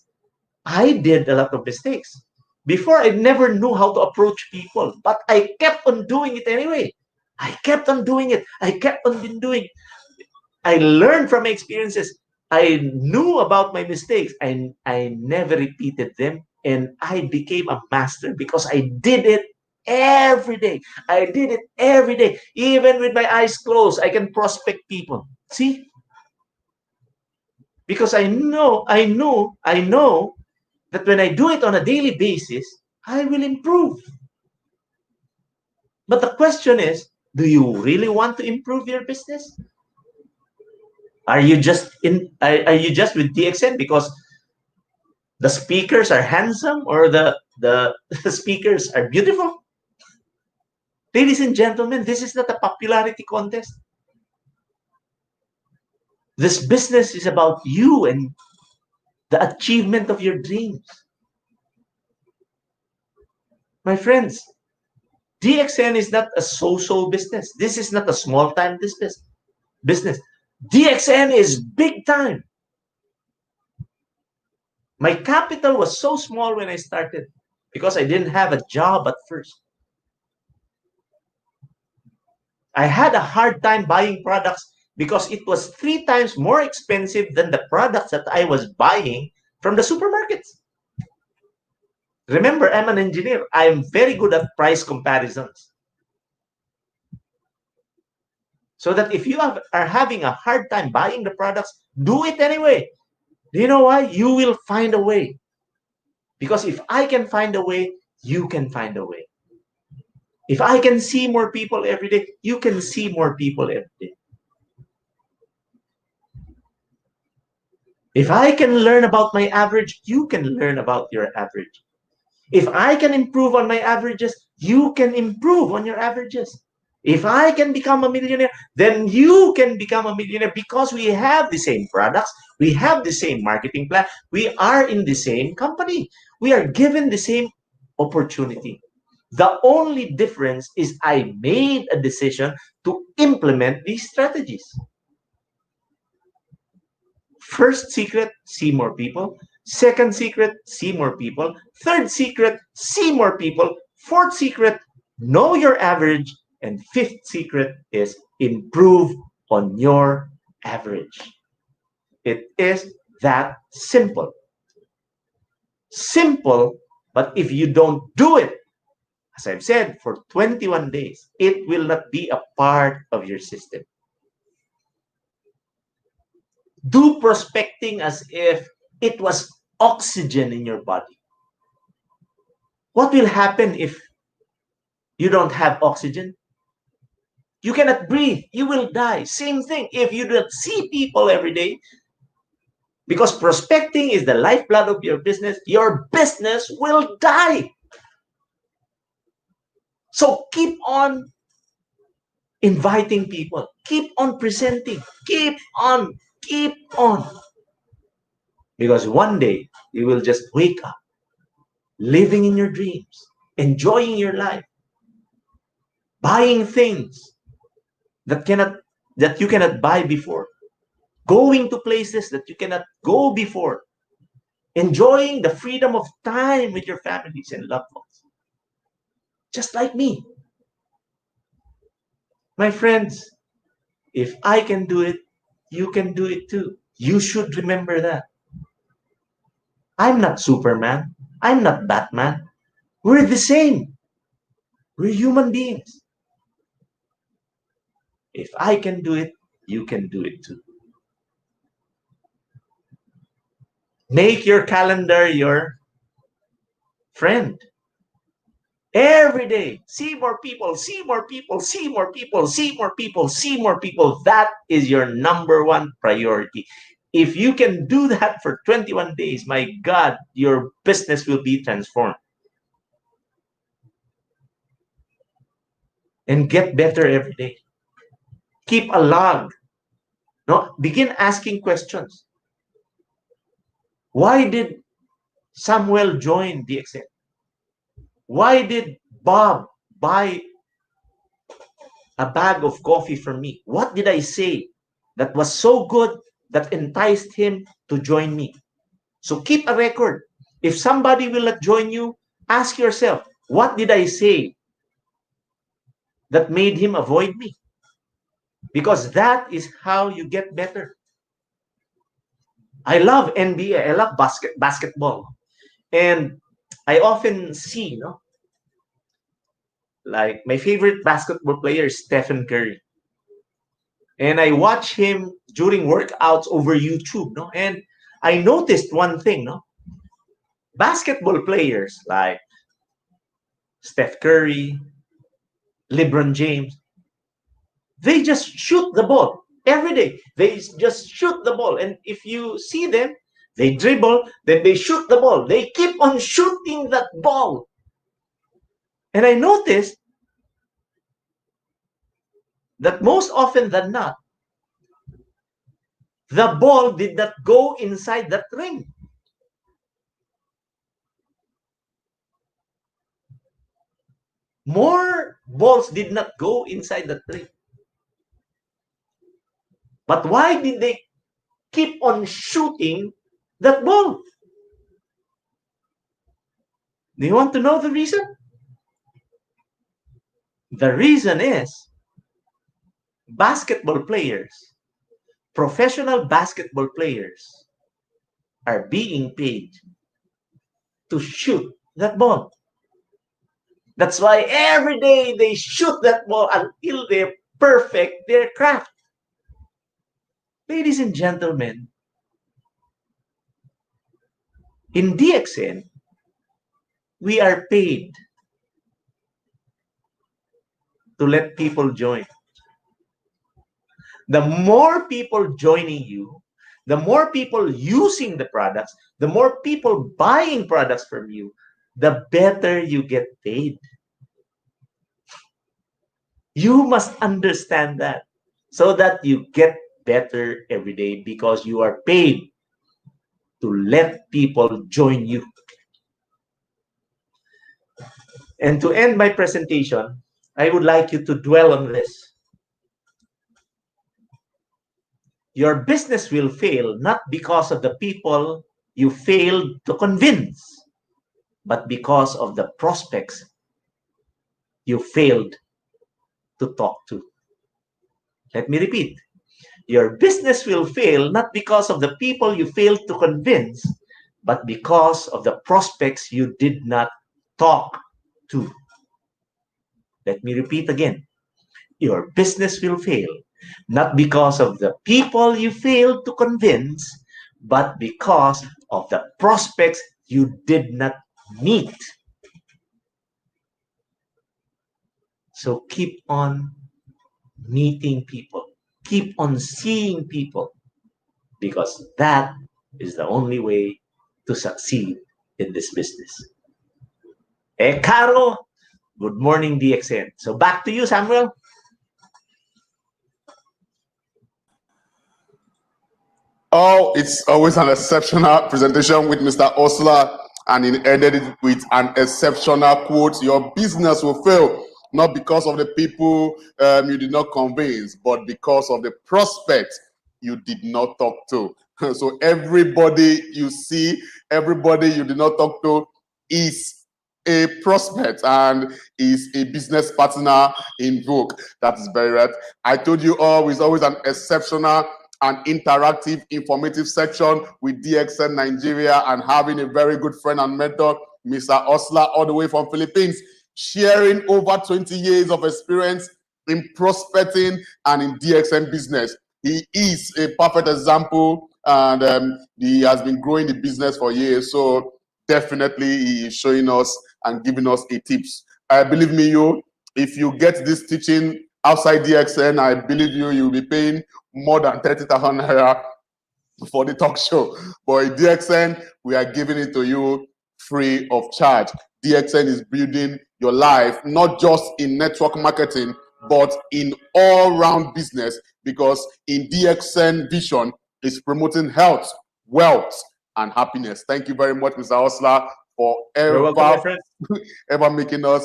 [SPEAKER 1] I did a lot of mistakes. Before, I never knew how to approach people, but I kept on doing it anyway. I kept on doing it. I kept on doing it. I learned from my experiences. I knew about my mistakes. I never repeated them. And I became a master because I did it every day. I did it every day. Even with my eyes closed, I can prospect people. See? Because I know that when I do it on a daily basis, I will improve. But the question is, do you really want to improve your business? Are you just with DXN because the speakers are handsome or the speakers are beautiful? Ladies and gentlemen, this is not a popularity contest. This business is about you and the achievement of your dreams. My friends, DXN is not a social business. This is not a small-time business. DXN is big time. My capital was so small when I started because I didn't have a job at first. I had a hard time buying products because it was 3 times more expensive than the products that I was buying from the supermarkets. Remember, I'm an engineer. I'm very good at price comparisons. So that if you are having a hard time buying the products, do it anyway. Do you know why? You will find a way. Because if I can find a way, you can find a way. If I can see more people every day, you can see more people every day. If I can learn about my average, you can learn about your average. If I can improve on my averages, you can improve on your averages. If I can become a millionaire, then you can become a millionaire because we have the same products, we have the same marketing plan, we are in the same company, we are given the same opportunity. The only difference is I made a decision to implement these strategies. First secret, see more people. Second secret, see more people. Third secret, see more people. Fourth secret, know your average. And fifth secret is improve on your average. It is that simple. Simple, but if you don't do it, as I've said, for 21 days, it will not be a part of your system. Do prospecting as if it was oxygen in your body. What will happen if you don't have oxygen? You cannot breathe. You will die. Same thing if you don't see people every day. Because prospecting is the lifeblood of your business will die. So keep on inviting people. Keep on presenting. Keep on. Because one day you will just wake up, living in your dreams, enjoying your life, buying things that you cannot buy before, going to places that you cannot go before, enjoying the freedom of time with your families and loved ones. Just like me. My friends, if I can do it, you can do it too. You should remember that. I'm not Superman. I'm not Batman. We're the same. We're human beings. If I can do it, you can do it too. Make your calendar your friend. Every day, see more people, see more people, see more people, see more people, see more people. That is your number one priority. If you can do that for 21 days, my God, your business will be transformed. And get better every day. Keep a log. No, begin asking questions. Why did Samuel join DXN? Why did Bob buy a bag of coffee from me? What did I say that was so good that enticed him to join me? So keep a record. If somebody will not join you, ask yourself, what did I say that made him avoid me? Because that is how you get better. I love NBA. I love basketball. And I often see, like my favorite basketball player is Stephen Curry. And I watch him during workouts over YouTube, and I noticed one thing, basketball players like Steph Curry, LeBron James, they just shoot the ball every day. They just shoot the ball. And if you see them, they dribble, then they shoot the ball. They keep on shooting that ball. And I noticed that most often than not, the ball did not go inside that ring. More balls did not go inside that ring. But why did they keep on shooting that ball? Do you want to know the reason? The reason is basketball players, professional basketball players, are being paid to shoot that ball. That's why every day they shoot that ball until they perfect their craft. Ladies and gentlemen, in DXN, we are paid to let people join. The more people joining you, the more people using the products, the more people buying products from you, the better you get paid. You must understand that so that you get better every day because you are paid to let people join you. And to end my presentation, I would like you to dwell on this. Your business will fail not because of the people you failed to convince, but because of the prospects you failed to talk to. Let me repeat. Your business will fail not because of the people you failed to convince, but because of the prospects you did not talk to. Let me repeat again. Your business will fail not because of the people you failed to convince, but because of the prospects you did not meet. So keep on meeting people, keep on seeing people, because that is the only way to succeed in this business. Caro, good morning, DXN. So back to you, Samuel.
[SPEAKER 2] Oh, it's always an exceptional presentation with Mr. Osler, and he ended it with an exceptional quote. Your business will fail not because of the people you did not convince, but because of the prospect you did not talk to. So everybody you see, everybody you did not talk to is a prospect and is a business partner in vogue. That is very right. I told you all, it's always an exceptional and interactive, informative section with DXN Nigeria, and having a very good friend and mentor, Mr. Osler, all the way from Philippines, sharing over 20 years of experience in prospecting and in DXN business. He is a perfect example, and he has been growing the business for years. So definitely he is showing us and giving us a tips. Believe me, if you get this teaching outside DXN, I believe you'll be paying more than 30,000 naira for the talk show. But in DXN, we are giving it to you free of charge. DXN is building your life, not just in network marketing, but in all-round business, because in DXN vision is promoting health, wealth, and happiness. Thank you very much, Mr. Osler, for ever making us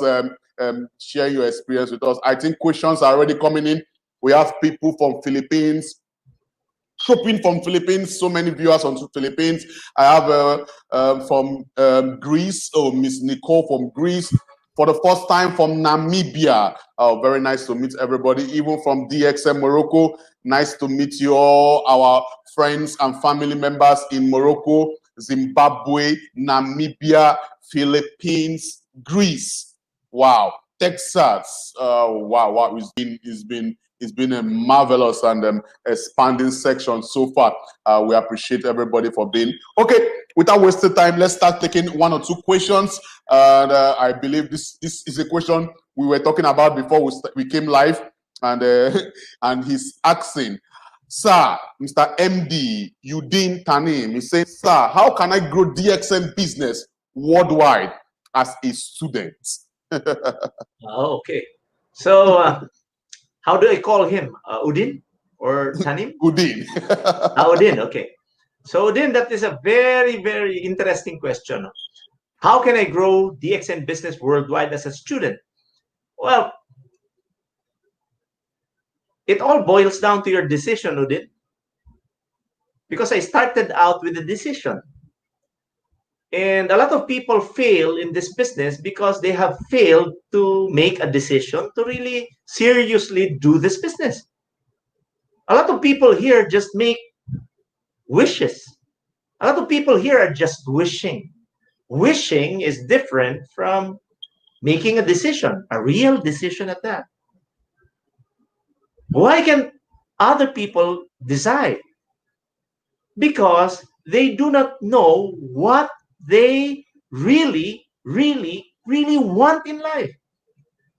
[SPEAKER 2] share your experience with us. I think questions are already coming in. We have people from Philippines, shopping from Philippines, so many viewers on Philippines. I have from Greece, Miss Nicole from Greece. For the first time from Namibia. Very nice to meet everybody, even from DXM Morocco. Nice to meet you all, our friends and family members in Morocco, Zimbabwe, Namibia, Philippines, Greece. Wow. Texas. Wow. It's been a marvelous and expanding section so far. We appreciate everybody for being. Okay, without wasting time, let's start taking one or two questions. And I believe this is a question we were talking about before we came live. And he's asking, Sir, Mr. MD, Udin Tanim, he's saying, Sir, how can I grow DXM business worldwide as a student?
[SPEAKER 1] Okay. So, how do I call him? Udin or Tanim?
[SPEAKER 2] Udin.
[SPEAKER 1] Udin, okay. So, Udin, that is a very, very interesting question. How can I grow DXN business worldwide as a student? Well, it all boils down to your decision, Udin. Because I started out with a decision. And a lot of people fail in this business because they have failed to make a decision to really seriously do this business. A lot of people here just make wishes. A lot of people here are just wishing. Wishing is different from making a decision, a real decision at that. Why can other people decide? Because they do not know what they really want in life.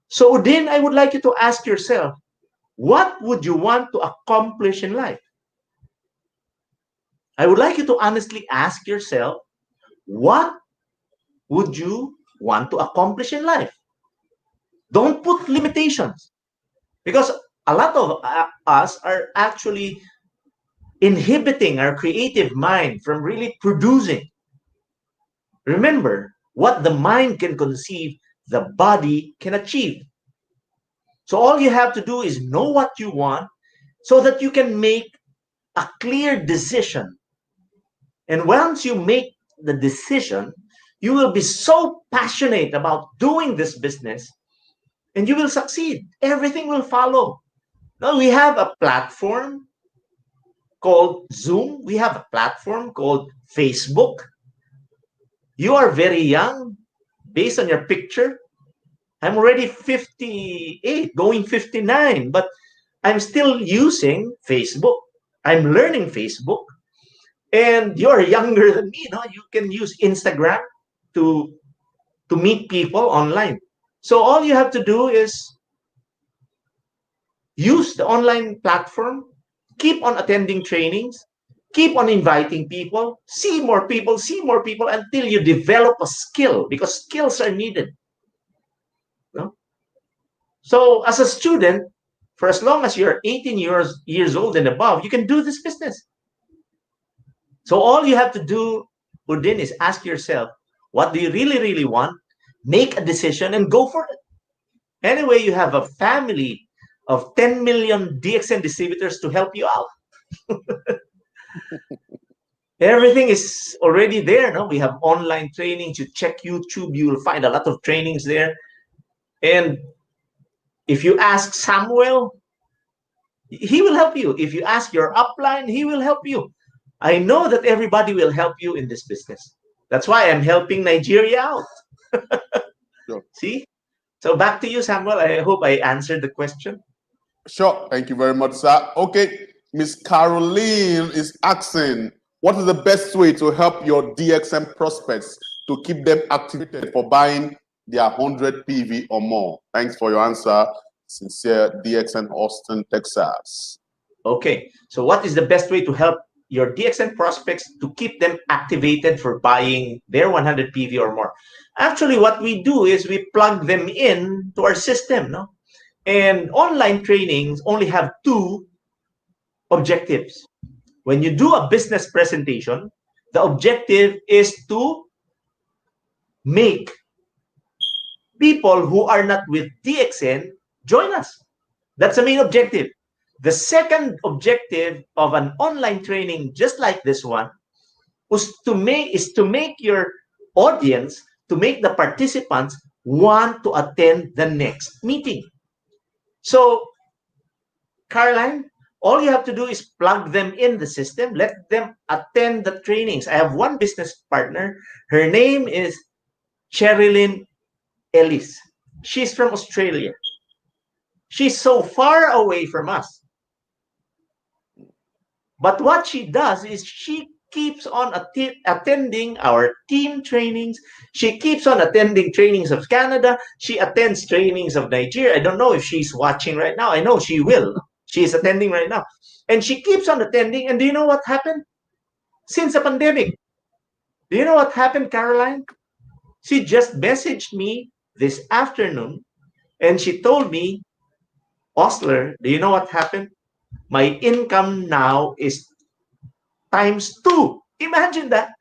[SPEAKER 1] So then I would like you to ask yourself, what would you want to accomplish in life? I would like you to honestly ask yourself, what would you want to accomplish in life? Don't put limitations, because a lot of us are actually inhibiting our creative mind from really producing. Remember, what the mind can conceive, the body can achieve. So all you have to do is know what you want so that you can make a clear decision. And once you make the decision, you will be so passionate about doing this business and you will succeed. Everything will follow. Now we have a platform called Zoom. We have a platform called Facebook. You are very young based on your picture. I'm already 58, going 59, but I'm still using Facebook. I'm learning Facebook. And you're younger than me, no? You can use Instagram to meet people online. So all you have to do is use the online platform, keep on attending trainings, keep on inviting people, see more people until you develop a skill, because skills are needed. No? So as a student, for as long as you're 18 years old and above, you can do this business. So all you have to do, Udin, is ask yourself, what do you really, really want? Make a decision and go for it. Anyway, you have a family of 10 million DXN distributors to help you out. Everything is already there. No? We have online trainings. You check YouTube, you will find a lot of trainings there. And if you ask Samuel, he will help you. If you ask your upline, he will help you. I know that everybody will help you in this business. That's why I'm helping Nigeria out.
[SPEAKER 2] Sure.
[SPEAKER 1] See? So back to you, Samuel. I hope I answered the question.
[SPEAKER 2] Sure. Thank you very much, sir. Okay. Miss Caroline is asking, what is the best way to help your DXM prospects to keep them activated for buying their 100 PV or more? Thanks for your answer. Sincere, DXN, Austin, Texas.
[SPEAKER 1] Okay. So what is the best way to help your DXN prospects to keep them activated for buying their 100 PV or more? Actually, what we do is we plug them in to our system, no? And online trainings only have two objectives. When you do a business presentation, the objective is to make people who are not with DXN join us. That's the main objective. The second objective of an online training just like this one is to make your audience, to make the participants want to attend the next meeting. So, Caroline, all you have to do is plug them in the system, let them attend the trainings. I have one business partner. Her name is Sherilyn Ellis. She's from Australia. She's so far away from us. But what she does is she keeps on attending our team trainings. She keeps on attending trainings of Canada. She attends trainings of Nigeria. I don't know if she's watching right now. I know she will. She is attending right now. And she keeps on attending. And do you know what happened? Since the pandemic. Do you know what happened, Caroline? She just messaged me this afternoon and she told me, Osler, do you know what happened? My income now is ×2. Imagine that.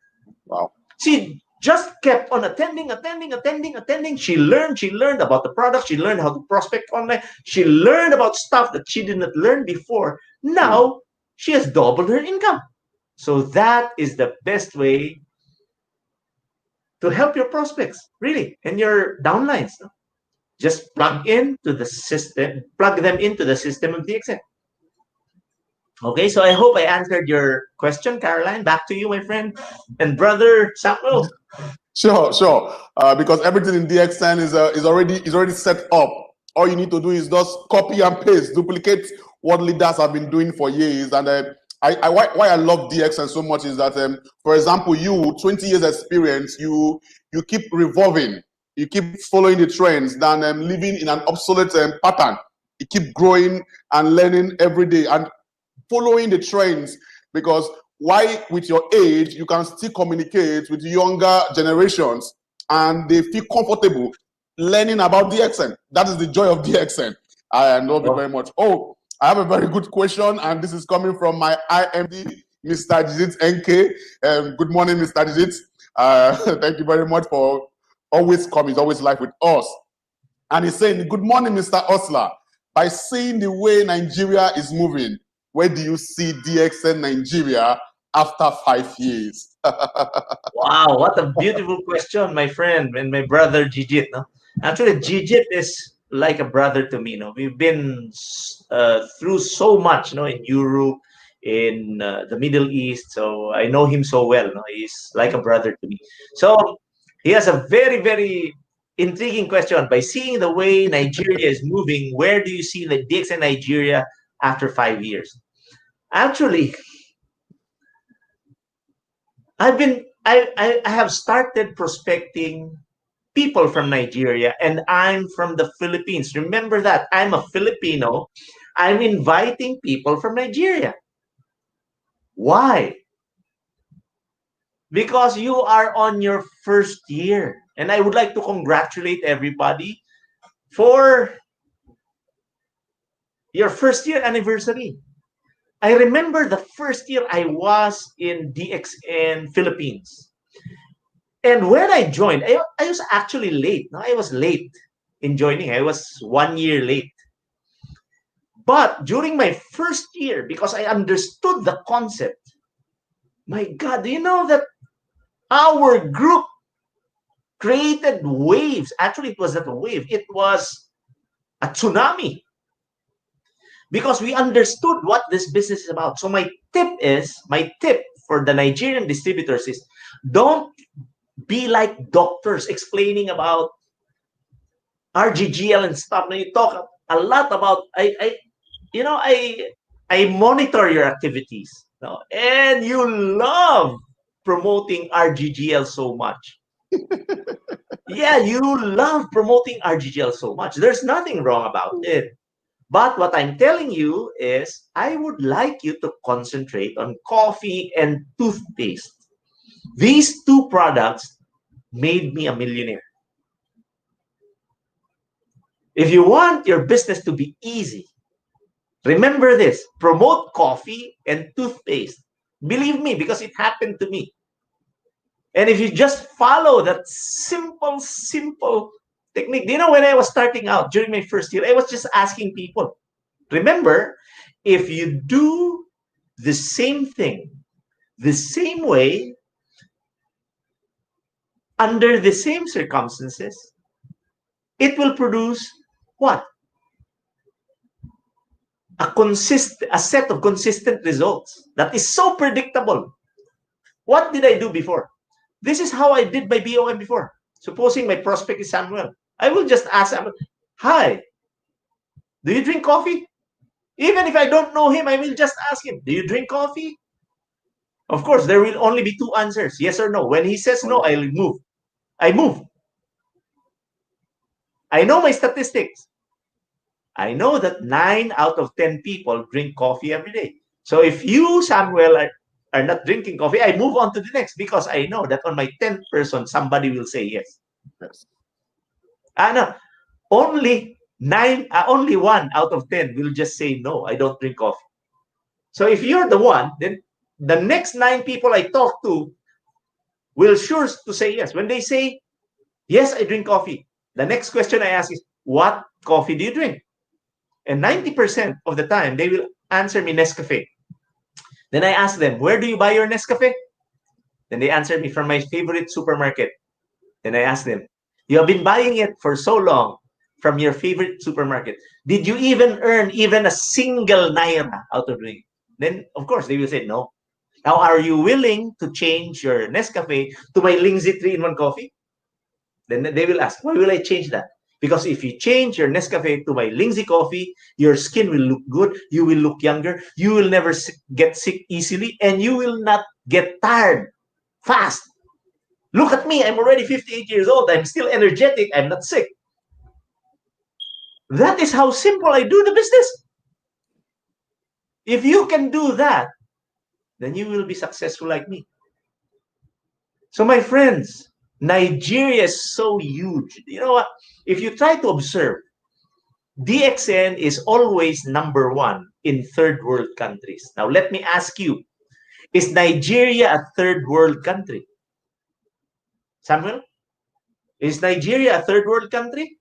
[SPEAKER 2] Wow.
[SPEAKER 1] She just kept on attending. She learned about the product. She learned how to prospect online. She learned about stuff that she did not learn before. Now, she has doubled her income. So that is the best way to help your prospects, really, and your downlines. No? Just plug into the system, plug them into the system of DXN. Okay, so I hope I answered your question, Caroline. Back to you, my friend and brother Samuel.
[SPEAKER 2] Sure. Because everything in DXN is already set up. All you need to do is just copy and paste, duplicate what leaders have been doing for years. And why I love DXN so much is that, for example, you 20 years experience, you keep revolving, you keep following the trends than living in an obsolete pattern. You keep growing and learning every day and following the trends, because why with your age you can still communicate with younger generations and they feel comfortable learning about DXN. That is the joy of DXN. I love it very much. Oh, I have a very good question, and this is coming from my IMD, Mr. Jizit NK. Good morning, Mr. Jizit. Thank you very much for always coming, always live with us. And he's saying, good morning, Mr. Osler. By seeing the way Nigeria is moving, where do you see DXN Nigeria after 5 years?
[SPEAKER 1] Wow, what a beautiful question, my friend and my brother Gigit. No? Actually, Gigit is like a brother to me. No, we've been through so much, no, in Europe, in the Middle East. So I know him so well. No, he's like a brother to me. So he has a very, very intriguing question. By seeing the way Nigeria is moving, where do you see the DX in Nigeria after 5 years? Actually, I have started prospecting people from Nigeria, and I'm from the Philippines. Remember that I'm a Filipino. I'm inviting people from Nigeria. Why? Because you are on your first year. And I would like to congratulate everybody for your first year anniversary. I remember the first year I was in DXN Philippines. And when I joined, I was actually late. No, I was late in joining. I was 1 year late. But during my first year, because I understood the concept, my God, do you know that our group created waves? Actually, it was not a wave, it was a tsunami because we understood what this business is about. So my tip for the Nigerian distributors is don't be like doctors explaining about RGGL and stuff. Now you talk a lot about I monitor your activities, and you love promoting RGGL so much. Yeah, you love promoting RGGL so much. There's nothing wrong about it. But what I'm telling you is I would like you to concentrate on coffee and toothpaste. These two products made me a millionaire. If you want your business to be easy, remember this: promote coffee and toothpaste. Believe me, because it happened to me. And if you just follow that simple technique, when I was starting out during my first year, I was just asking people. Remember, if you do the same thing, the same way, under the same circumstances, it will produce what? A set of consistent results that is so predictable. What did I do before? This is how I did my BOM before. Supposing my prospect is Samuel, I will just ask Samuel, "Hi, do you drink coffee?" Even if I don't know him, I will just ask him, "Do you drink coffee?" Of course, there will only be two answers, yes or no. When he says no, I'll move. I move. I know my statistics. I know that 9 out of 10 people drink coffee every day. So if you, Samuel, are not drinking coffee, I move on to the next because I know that on my 10th person, somebody will say yes.
[SPEAKER 2] Yes.
[SPEAKER 1] No, only 1 out of 10 will just say no, I don't drink coffee. So if you're the one, then the next 9 people I talk to will sure to say yes. When they say, yes, I drink coffee, the next question I ask is, what coffee do you drink? And 90% of the time, they will answer me Nescafe. Then I ask them, where do you buy your Nescafe? Then they answer me, from my favorite supermarket. Then I ask them, you have been buying it for so long from your favorite supermarket. Did you even earn even a single naira out of doing it? Then, of course, they will say no. Now, are you willing to change your Nescafe to my Lingzi 3-in-1 coffee? Then they will ask, why will I change that? Because if you change your Nescafe to my Lingzi coffee, your skin will look good, you will look younger, you will never get sick easily, and you will not get tired fast. Look at me, I'm already 58 years old, I'm still energetic, I'm not sick. That is how simple I do the business. If you can do that, then you will be successful like me. So my friends, Nigeria is so huge. You know what? If you try to observe, DXN is always number 1 in third world countries. Now, let me ask you, is Nigeria a third world country? Samuel, is Nigeria a third world country?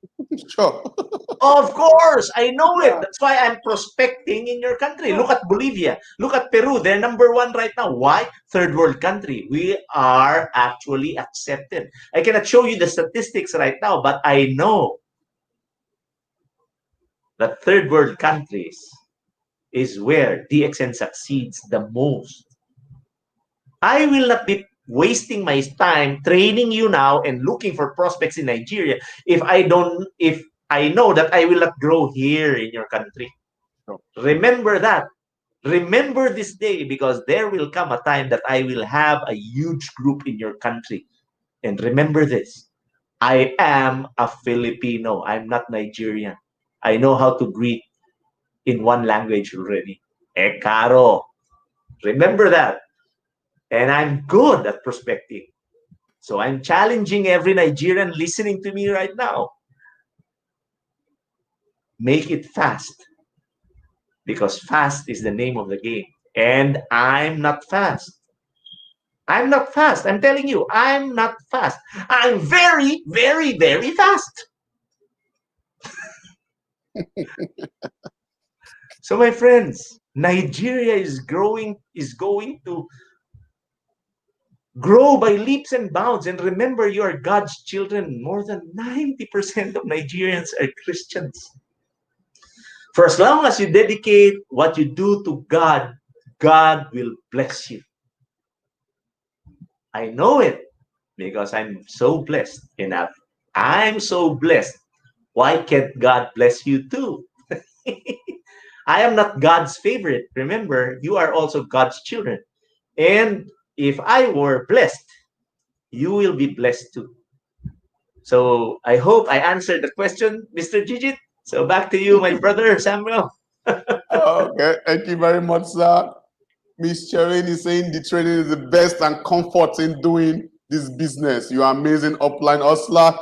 [SPEAKER 2] Sure.
[SPEAKER 1] Of course, I know it.
[SPEAKER 2] Yeah.
[SPEAKER 1] That's why I'm prospecting in your country.
[SPEAKER 2] Yeah.
[SPEAKER 1] Look at Bolivia. Look at Peru. They're number one right now. Why? Third world country. We are actually accepted. I cannot show you the statistics right now, but I know that third world countries is where DXN succeeds the most. I will not be wasting my time training you now and looking for prospects in Nigeria if I know that I will not grow here in your country.
[SPEAKER 2] Sure.
[SPEAKER 1] Remember that. Remember this day, because there will come a time that I will have a huge group in your country. And remember this. I am a Filipino. I'm not Nigerian. I know how to greet in one language already. E caro. Remember that. And I'm good at prospecting. So I'm challenging every Nigerian listening to me right now. Make it fast, because fast is the name of the game. And I'm not fast. I'm not fast. I'm telling you, I'm not fast. I'm very, very, very fast. So my friends, Nigeria is going to grow by leaps and bounds. And remember, you are God's children. More than 90% of Nigerians are Christians. For as long as you dedicate what you do to God, God will bless you. I know it because I'm so blessed enough. I'm so blessed. Why can't God bless you too? I am not God's favorite. Remember, you are also God's children. And if I were blessed, you will be blessed too. So I hope I answered the question, Mr. Gigit. So back to you, my brother Samuel.
[SPEAKER 2] Okay, thank you very much, sir. Miss Cherin is saying the training is the best and comfort in doing this business. You are amazing, Upline Osler.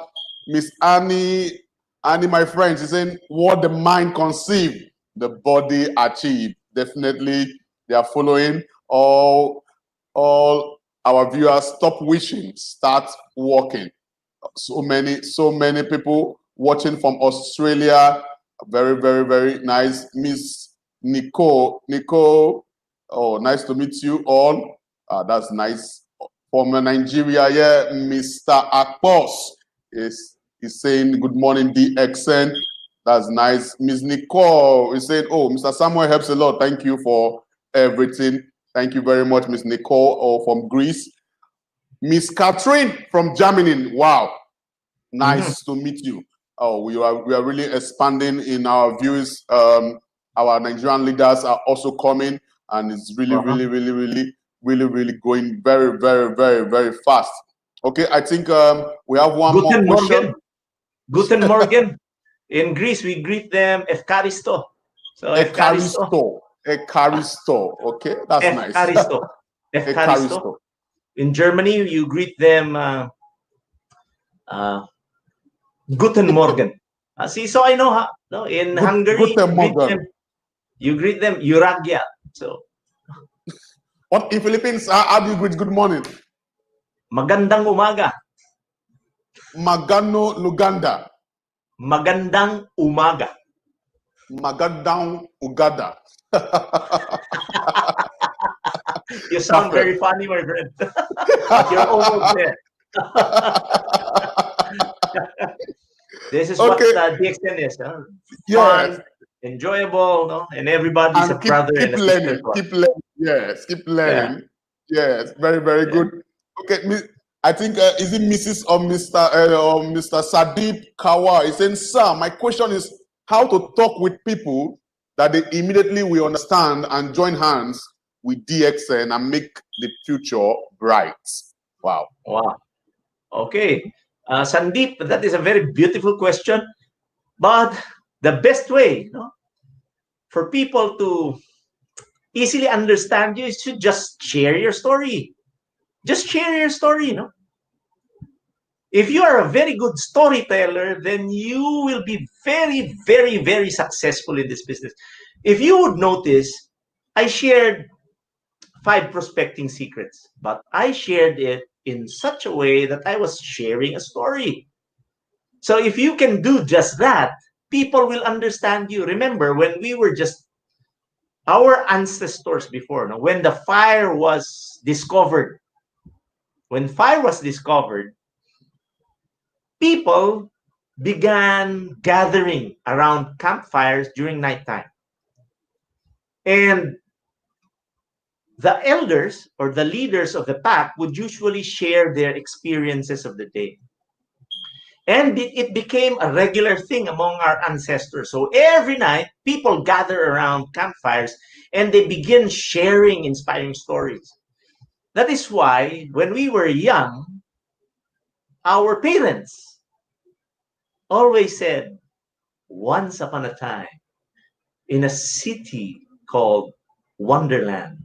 [SPEAKER 2] Miss Annie, my friend, she's saying what the mind conceive, the body achieve. Definitely, they are following. All our viewers, stop wishing, start walking. So many people watching from Australia. Very, very, very nice. Miss Nicole, oh, nice to meet you all. That's nice. From Nigeria, yeah, Mr. Akpos is saying good morning, DXN. That's nice. Miss Nicole is saying, oh, Mr. Samuel helps a lot. Thank you for everything. Thank you very much, Miss Nicole, from Greece. Miss Catherine from Germany. Wow, nice to meet you. Oh, we are really expanding in our views. Our Nigerian leaders are also coming, and it's really, really going very, very, very, very fast. Okay, I think we have one more question.
[SPEAKER 1] Guten Morgen. In Greece, we greet them Efkaristo. So
[SPEAKER 2] Efkaristo. Okay, that's
[SPEAKER 1] Efkaristo.
[SPEAKER 2] nice.
[SPEAKER 1] Efkaristo. In Germany, you greet them Guten Morgen. See, so I know how. No, in Hungary, you greet them Juragya. So,
[SPEAKER 2] what in Philippines? How do you greet good morning?
[SPEAKER 1] Magandang umaga.
[SPEAKER 2] Magano Luganda.
[SPEAKER 1] Magandang umaga.
[SPEAKER 2] Magandang Ugada.
[SPEAKER 1] You sound very funny, my friend. But you're almost there. This is what DXN is. Huh? Fun, enjoyable, no? And everybody's a brother and a sister.
[SPEAKER 2] Keep learning. Yes, keep learning. Yeah. Yes, very, very good. Okay, I think is it Mrs. or Mr. Sadip Kawa? He's saying, sir, my question is how to talk with people that they immediately will understand and join hands with DXN and make the future bright. Wow.
[SPEAKER 1] Okay. Sandeep, that is a very beautiful question. But the best way for people to easily understand you is to just share your story. Just share your story, If you are a very good storyteller, then you will be very, very, very successful in this business. If you would notice, I shared 5 prospecting secrets, but I shared it in such a way that I was sharing a story. So if you can do just that, people will understand you. Remember, when we were just our ancestors before, no, when the fire was discovered, people began gathering around campfires during nighttime. And the elders or the leaders of the pack would usually share their experiences of the day. And it became a regular thing among our ancestors. So every night, people gather around campfires and they begin sharing inspiring stories. That is why when we were young, our parents always said, once upon a time, in a city called Wonderland,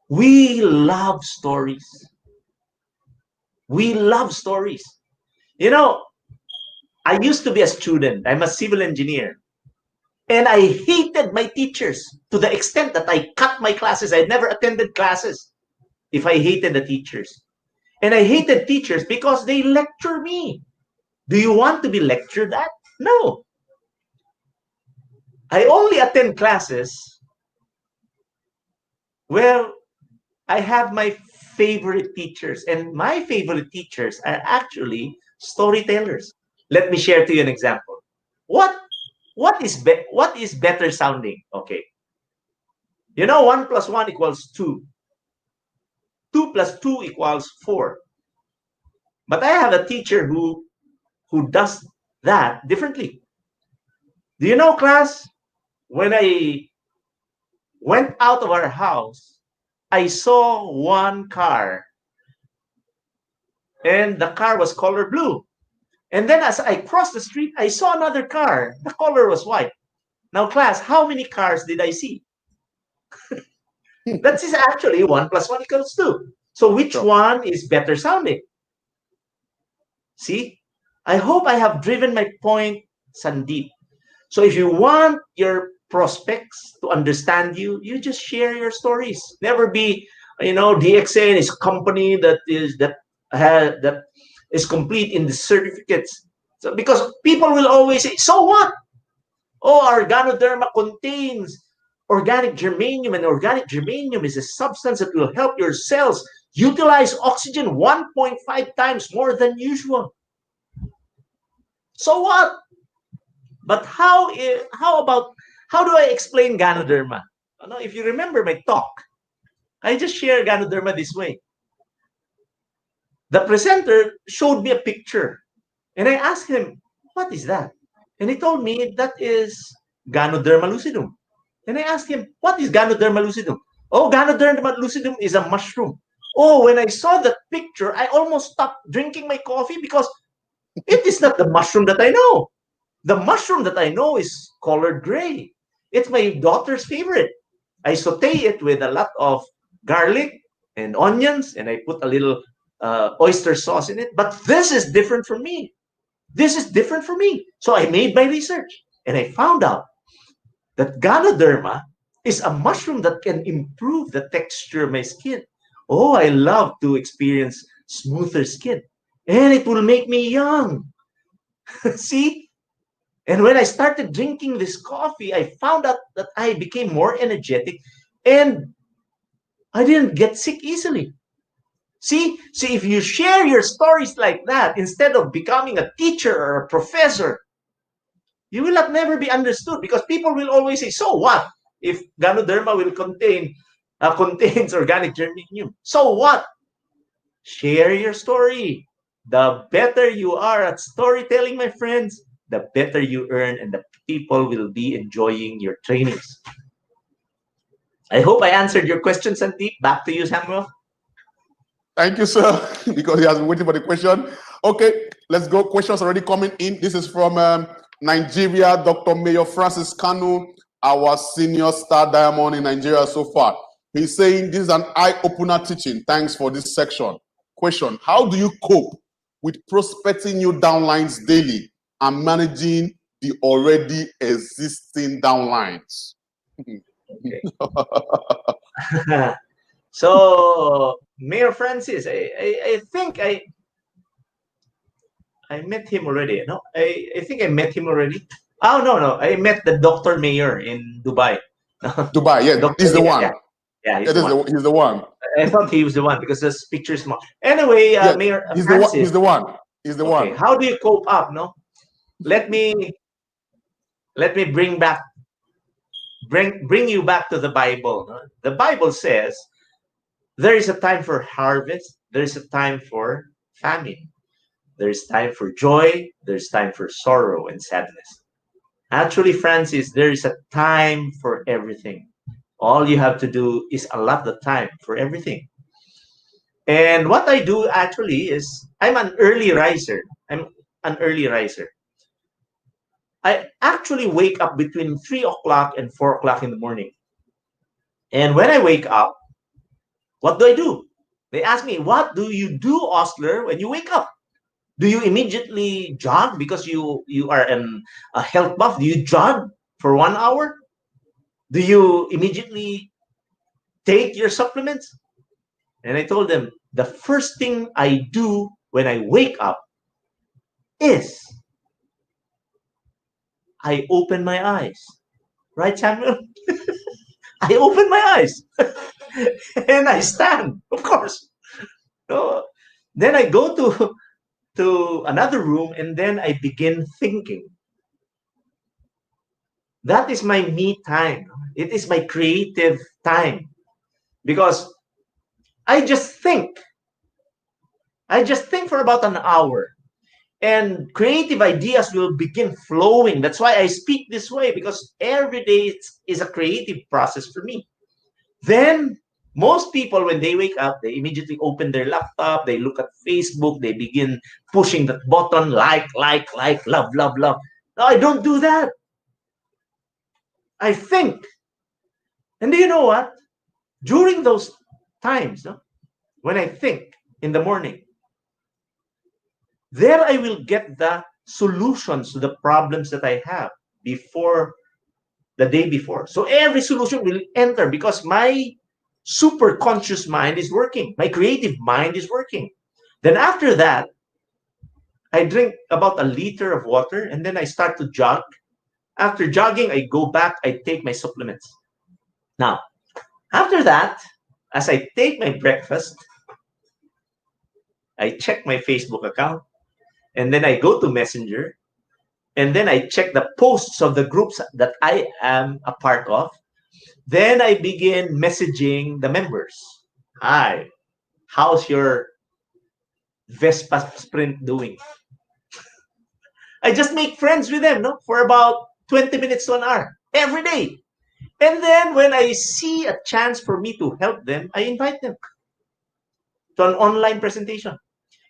[SPEAKER 1] we love stories. We love stories. You know, I used to be a student. I'm a civil engineer. And I hated my teachers to the extent that I cut my classes. I never attended classes if I hated the teachers. And I hated teachers because they lecture me. Do you want to be lectured at? No. I only attend classes where I have my favorite teachers. And my favorite teachers are actually storytellers. Let me share to you an example. What is better sounding? Okay. You know, 1 plus 1 equals 2. 2 plus 2 equals 4. But I have a teacher who does that differently. Do you know, class? When I went out of our house, I saw one car, and the car was color blue. And then as I crossed the street, I saw another car. The color was white. Now, class, how many cars did I see? That is actually 1 plus 1 equals 2. So which one is better sounding? See? I hope I have driven my point, Sandeep. So if you want your prospects to understand you, you just share your stories. Never be, DXN is a company that is complete in the certificates. So because people will always say, so what? Oh, our Ganoderma contains organic germanium, and organic germanium is a substance that will help your cells utilize oxygen 1.5 times more than usual. So what? But how do I explain Ganoderma? If you remember my talk, I just share Ganoderma this way. The presenter showed me a picture, and I asked him, what is that? And he told me that is Ganoderma lucidum. And I asked him, what is Ganoderma lucidum? Oh, Ganoderma lucidum is a mushroom. Oh, when I saw that picture, I almost stopped drinking my coffee because it is not the mushroom that I know. The mushroom that I know is colored gray. It's my daughter's favorite. I saute it with a lot of garlic and onions, and I put a little oyster sauce in it. But this is different from me. This is different for me. So I made my research, and I found out that Ganoderma is a mushroom that can improve the texture of my skin. Oh, I love to experience smoother skin. And it will make me young. See? And when I started drinking this coffee, I found out that I became more energetic and I didn't get sick easily. See, if you share your stories like that, instead of becoming a teacher or a professor, you will not never be understood because people will always say, so what if Ganoderma will contains organic germanium? So what? Share your story. The better you are at storytelling, my friends, the better you earn, and the people will be enjoying your trainings. I hope I answered your question, Sandeep. Back to you, Samuel.
[SPEAKER 2] Thank you, sir, because he has been waiting for the question. Okay, let's go. Questions already coming in. This is from Nigeria, Dr. Mayor Francis Kanu, our senior star diamond in Nigeria so far. He's saying this is an eye-opener teaching. Thanks for this section. Question: how do you cope with prospecting new downlines daily and managing the already existing downlines?
[SPEAKER 1] So, Mayor Francis, I think I met him already. No, I think I met him already. Oh, no. I met the Dr. Mayor in Dubai.
[SPEAKER 2] Dubai, yeah,
[SPEAKER 1] Dr.
[SPEAKER 2] he's the
[SPEAKER 1] Mayor,
[SPEAKER 2] one.
[SPEAKER 1] yeah. Yeah,
[SPEAKER 2] Yeah,
[SPEAKER 1] he's the one.
[SPEAKER 2] he's the one.
[SPEAKER 1] I thought he was the one because this picture is small. Anyway,
[SPEAKER 2] Yeah,
[SPEAKER 1] Mayor
[SPEAKER 2] he's the one.
[SPEAKER 1] Francis.
[SPEAKER 2] He's the one. He's the
[SPEAKER 1] Okay,
[SPEAKER 2] one.
[SPEAKER 1] how do you cope up? No, let me bring you back to the Bible. No? The Bible says there is a time for harvest. There is a time for famine. There is time for joy. There's time for sorrow and sadness. Actually, Francis, there is a time for everything. All you have to do is allot the time for everything. And what I do actually is I'm an early riser. I'm an early riser. I actually wake up between 3 o'clock and 4 o'clock in the morning. And when I wake up, what do I do? They ask me, what do you do, Osler, when you wake up? Do you immediately jog because you are a health buff? Do you jog for 1 hour? Do you immediately take your supplements? And I told them, the first thing I do when I wake up is I open my eyes. Right, Samuel? I open my eyes and I stand, of course. So then I go to another room and then I begin thinking. That is my me time. It is my creative time because I just think. I just think for about an hour and creative ideas will begin flowing. That's why I speak this way because every day is a creative process for me. Then most people, when they wake up, they immediately open their laptop, they look at Facebook, they begin pushing that button, like, love. No, I don't do that. I think. And do you know what? During those times, no, when I think in the morning, there I will get the solutions to the problems that I have before the day before. So every solution will enter because my super conscious mind is working. My creative mind is working. Then after that, I drink about a liter of water and then I start to jog. After jogging, I go back, I take my supplements. Now, after that, as I take my breakfast, I check my Facebook account and then I go to Messenger and then I check the posts of the groups that I am a part of. Then I begin messaging the members. Hi, how's your Vespa sprint doing? I just make friends with them, no, for about 20 minutes to an hour every day. And then when I see a chance for me to help them, I invite them to an online presentation.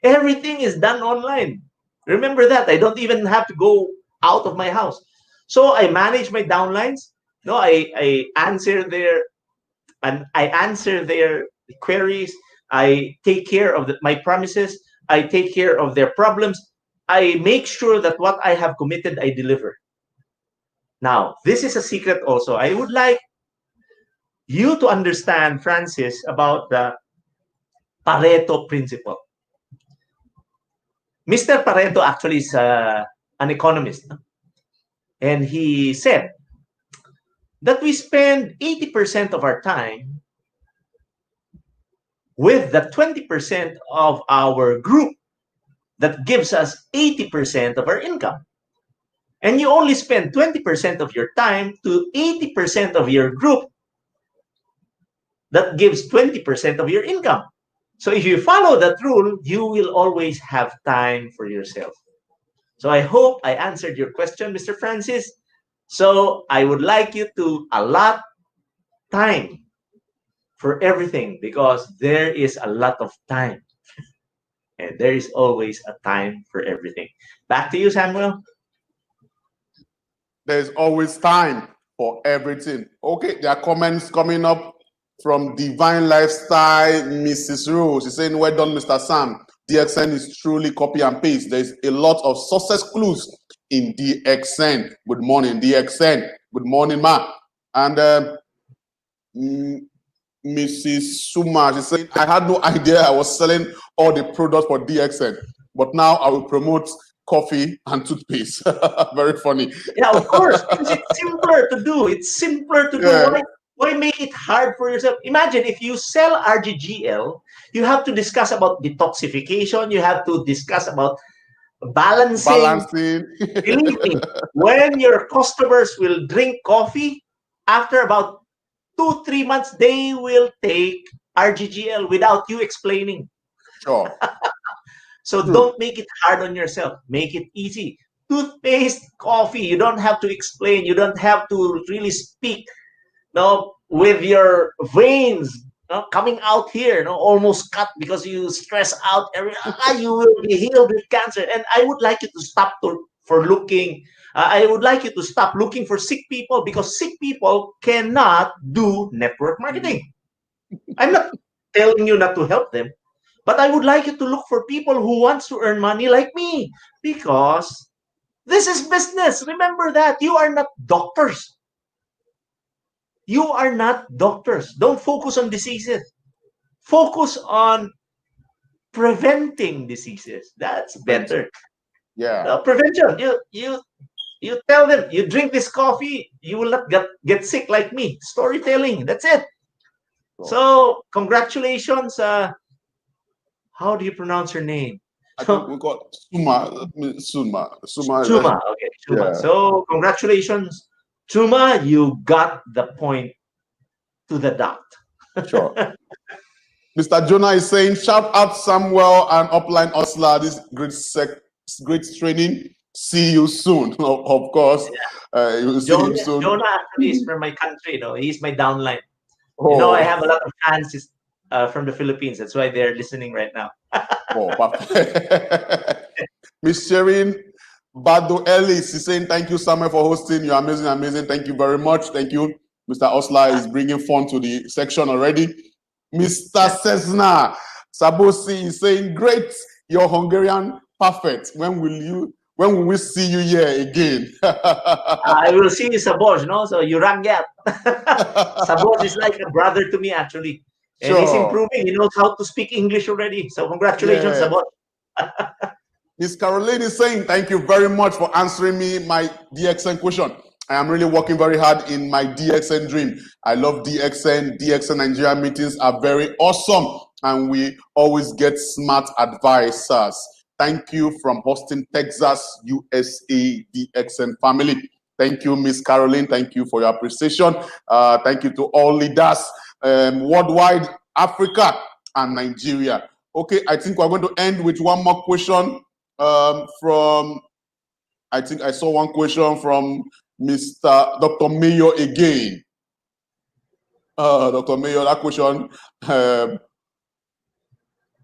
[SPEAKER 1] Everything is done online. Remember that. I don't even have to go out of my house. So I manage my downlines. No, I answer their queries. I take care of my promises. I take care of their problems. I make sure that what I have committed, I deliver. Now, this is a secret also. I would like you to understand, Francis, about the Pareto principle. Mr. Pareto actually is an economist. And he said that we spend 80% of our time with the 20% of our group that gives us 80% of our income. And you only spend 20% of your time to 80% of your group that gives 20% of your income. So if you follow that rule, you will always have time for yourself. So I hope I answered your question, Mr. Francis. So I would like you to allot time for everything because there is a lot of time and there is always a time for everything. Back to you, Samuel.
[SPEAKER 2] There's always time for everything. Okay, there are comments coming up from Divine Lifestyle, Mrs. Rose. She's saying, well done, Mr. Sam. DXN is truly copy and paste. There's a lot of success clues in DXN. Good morning, DXN. Good morning, ma. And Mrs. Suma, she's saying, I had no idea I was selling all the products for DXN. but now I will promote coffee and toothpaste. Very funny.
[SPEAKER 1] Yeah, of course, because it's simpler to do. It's simpler to do.
[SPEAKER 2] Yeah,
[SPEAKER 1] Why make it hard for yourself? Imagine if you sell RGGL, you have to discuss about detoxification. You have to discuss about balancing.
[SPEAKER 2] balancing.
[SPEAKER 1] Believe me, when your customers will drink coffee, after about 2, 3 months, they will take RGGL without you explaining.
[SPEAKER 2] Sure,
[SPEAKER 1] So
[SPEAKER 2] true.
[SPEAKER 1] don't make it hard on yourself. Make it easy. Toothpaste, coffee, you don't have to explain. You don't have to really speak with your veins coming out here, almost cut because you stress out. You will be healed with cancer. And I would like you to stop for looking. I would like you to stop looking for sick people because sick people cannot do network marketing. I'm not telling you not to help them, but I would like you to look for people who wants to earn money like me because this is business. Remember that you are not doctors. You are not doctors. Don't focus on diseases. Focus on preventing diseases. That's
[SPEAKER 2] Prevention.
[SPEAKER 1] better.
[SPEAKER 2] Yeah.
[SPEAKER 1] Prevention. You tell them you drink this coffee, you will not get sick like me. Storytelling. That's it.
[SPEAKER 2] Sure.
[SPEAKER 1] So congratulations. How do you pronounce your name?
[SPEAKER 2] I think we got Suma. Suma.
[SPEAKER 1] Chuma. Okay, Chuma.
[SPEAKER 2] Yeah.
[SPEAKER 1] So congratulations, Chuma. You got the point to the dot.
[SPEAKER 2] Sure. Mr. Jonah is saying, shout out Samuel and Upline Osler. This great training. See you soon. Of course, you will see him soon.
[SPEAKER 1] Jonah actually is from my country. He's my downline.
[SPEAKER 2] Oh.
[SPEAKER 1] I have a lot of fans from the Philippines. That's why they're listening right now.
[SPEAKER 2] Oh, perfect. Miss Sherin Bado Ellis is saying, thank you, Samuel, for hosting. You're amazing, amazing. Thank you very much. Thank you. Mr. Osler is bringing fun to the section already. Mr. Cesna Sabosi is saying, great, you're Hungarian, perfect. When will we see you here again?
[SPEAKER 1] I will see you, Saboj, so you rangyat. Saboj is like a brother to me, actually. And he's improving. He knows how to speak English already. So congratulations,
[SPEAKER 2] Yes.
[SPEAKER 1] Saboj.
[SPEAKER 2] Miss Caroline is saying, thank you very much for answering me my DXN question. I am really working very hard in my DXN dream. I love DXN. DXN Nigeria meetings are very awesome, and we always get smart advisors. Thank you from Austin, Texas, USA, DXN family. Thank you, Miss Caroline. Thank you for your appreciation. Thank you to all leaders worldwide, Africa and Nigeria. Okay, I think we're going to end with one more question from, I think I saw one question from Mr. Dr. Mayo again. Dr. Mayo, that question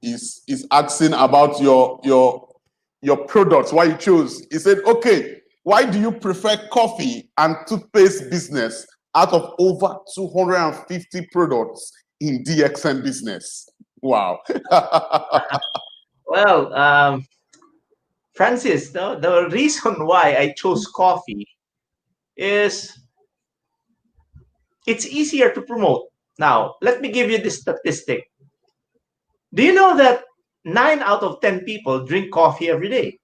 [SPEAKER 2] is asking about your products, why you chose. He said, okay, why do you prefer coffee and toothpaste business out of over 250 products in DXN business? Wow.
[SPEAKER 1] Well, Francis, the reason why I chose coffee is it's easier to promote. Now, let me give you this statistic. Do you know that 9 out of 10 people drink coffee every day?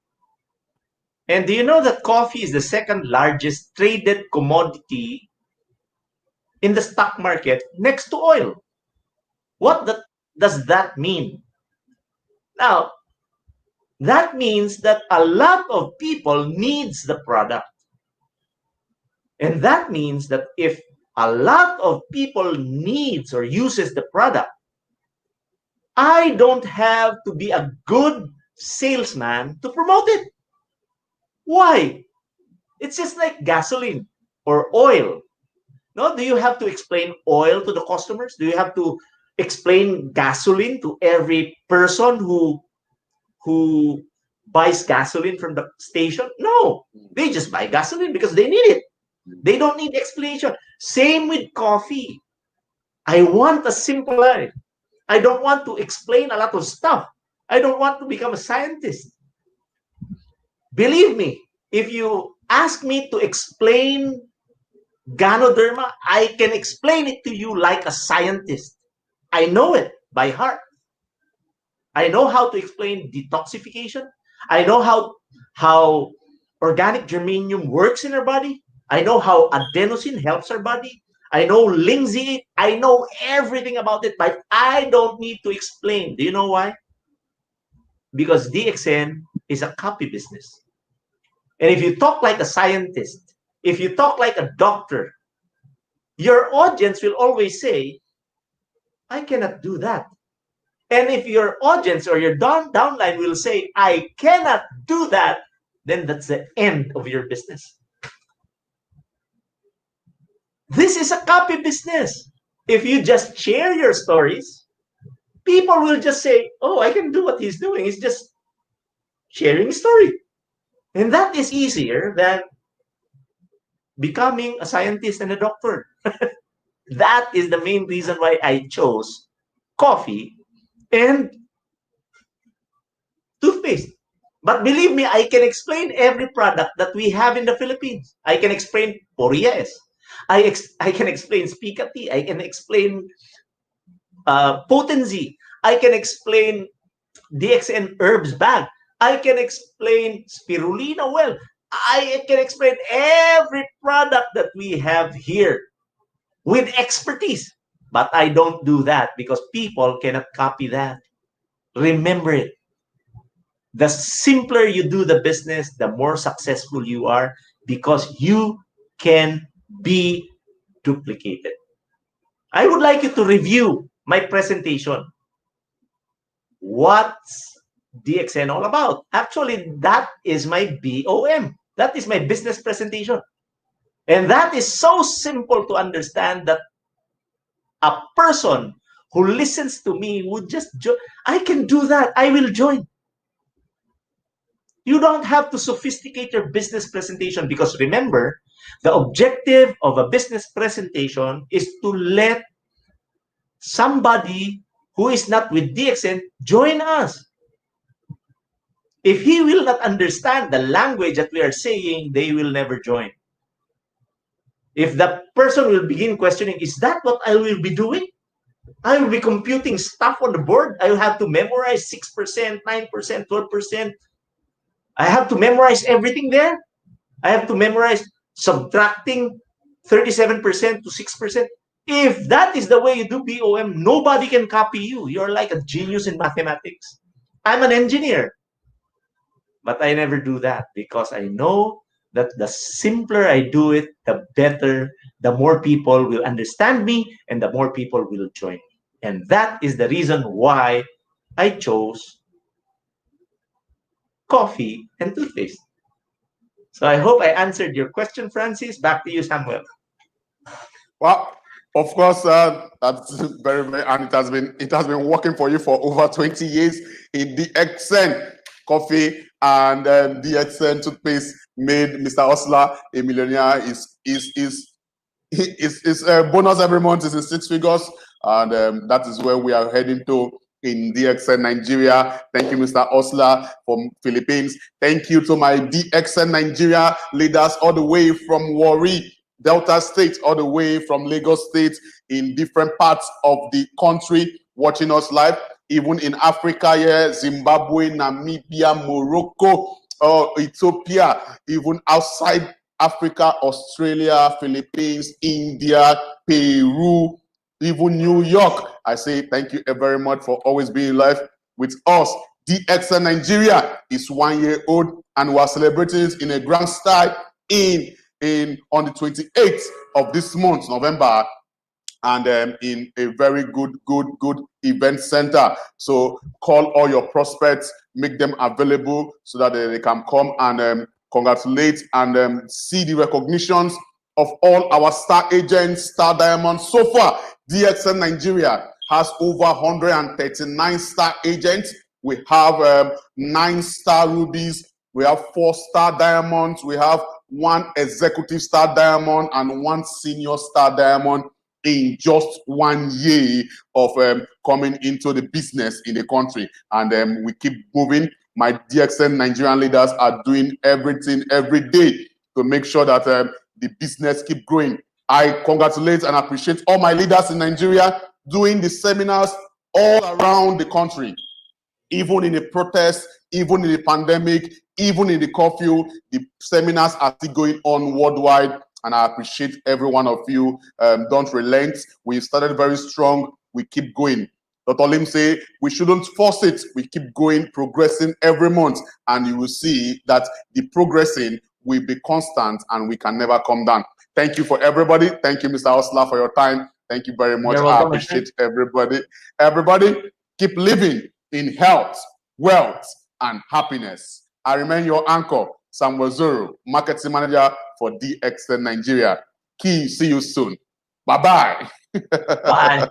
[SPEAKER 1] And do you know that coffee is the second largest traded commodity in the stock market next to oil? What does that mean? Now, that means that a lot of people needs the product. And that means that if a lot of people needs or uses the product, I don't have to be a good salesman to promote it. Why? It's just like gasoline or oil. No, do you have to explain oil to the customers? Do you have to explain gasoline to every person who buys gasoline from the station? No, they just buy gasoline because they need it. They don't need explanation. Same with coffee. I want a simple life. I don't want to explain a lot of stuff. I don't want to become a scientist. Believe me, if you ask me to explain Ganoderma, I can explain it to you like a scientist. I know it by heart. I know how to explain detoxification. I know how organic germanium works in our body. I know how adenosine helps our body. I know linseed. I know everything about it, but I don't need to explain. Do you know why? Because DXN is a copy business. And if you talk like a scientist, if you talk like a doctor, your audience will always say, I cannot do that. And if your audience or your downline will say, I cannot do that, then that's the end of your business. This is a copy business. If you just share your stories, people will just say, oh, I can do what he's doing. He's just sharing a story. And that is easier than becoming a scientist and a doctor. That is the main reason why I chose coffee and toothpaste. But believe me, I can explain every product that we have in the Philippines. I can explain Porias. I can explain Spicati. I can explain Potency. I can explain DXN Herbs Bag. I can explain Spirulina well. I can explain every product that we have here with expertise. But I don't do that because people cannot copy that. Remember it. The simpler you do the business, the more successful you are because you can be duplicated. I would like you to review my presentation. What's DXN all about? Actually, that is my BOM. That is my business presentation. And that is so simple to understand that a person who listens to me would just join. I can do that. I will join. You don't have to sophisticate your business presentation because remember, the objective of a business presentation is to let somebody who is not with DXN join us. If he will not understand the language that we are saying, they will never join. If the person will begin questioning, is that what I will be doing? I will be computing stuff on the board. I will have to memorize 6%, 9%, 12%. I have to memorize everything there. I have to memorize subtracting 37% to 6%. If that is the way you do BOM, nobody can copy you. You're like a genius in mathematics. I'm an engineer, but I never do that because I know that the simpler I do it, the better, the more people will understand me and the more people will join me. And that is the reason why I chose coffee and toothpaste. So I hope I answered your question, Francis. Back to you, Samuel.
[SPEAKER 2] Well, of course, that's very, and it has been working for you for over 20 years in DXN coffee and DXN toothpaste made Mr. Osler a millionaire. His bonus every month is in 6 figures, and that is where we are heading to in DXN Nigeria. Thank you, Mr. Osler from Philippines. Thank you to my DXN Nigeria leaders all the way from Warri, Delta State, all the way from Lagos State, in different parts of the country, watching us live, even in Africa, here, Zimbabwe, Namibia, Morocco, Ethiopia, even outside Africa, Australia, Philippines, India, Peru, even New York. I say thank you very much for always being live with us. DXN Nigeria is 1 year old, and we are celebrating it in a grand style on the 28th of this month, November, and in a very good event center. So call all your prospects, make them available so that they can come and congratulate and see the recognitions of all our star agents, star diamonds. So far, DXN Nigeria has over 139 star agents. We have 9 star rubies. We have 4 star diamonds. We have 1 executive star diamond and 1 senior star diamond in just 1 year of coming into the business in the country. And we keep moving. My DXN Nigerian leaders are doing everything every day to make sure that the business keep growing. I congratulate and appreciate all my leaders in Nigeria doing the seminars all around the country. Even in the protest, even in the pandemic, even in the curfew, the seminars are still going on worldwide. And I appreciate every one of you. Don't relent. We started very strong. We keep going. Dr. Lim say we shouldn't force it. We keep going, progressing every month. And you will see that the progressing will be constant and we can never come down. Thank you for everybody. Thank you, Mr. Osler, for your time. Thank you very much.
[SPEAKER 1] You're
[SPEAKER 2] I
[SPEAKER 1] welcome,
[SPEAKER 2] appreciate everybody. Everybody, keep living in health, wealth, and happiness. I remain your anchor, Samuel Zuru, marketing manager for DXN Nigeria. Key, see you soon. Bye-bye.
[SPEAKER 1] Bye.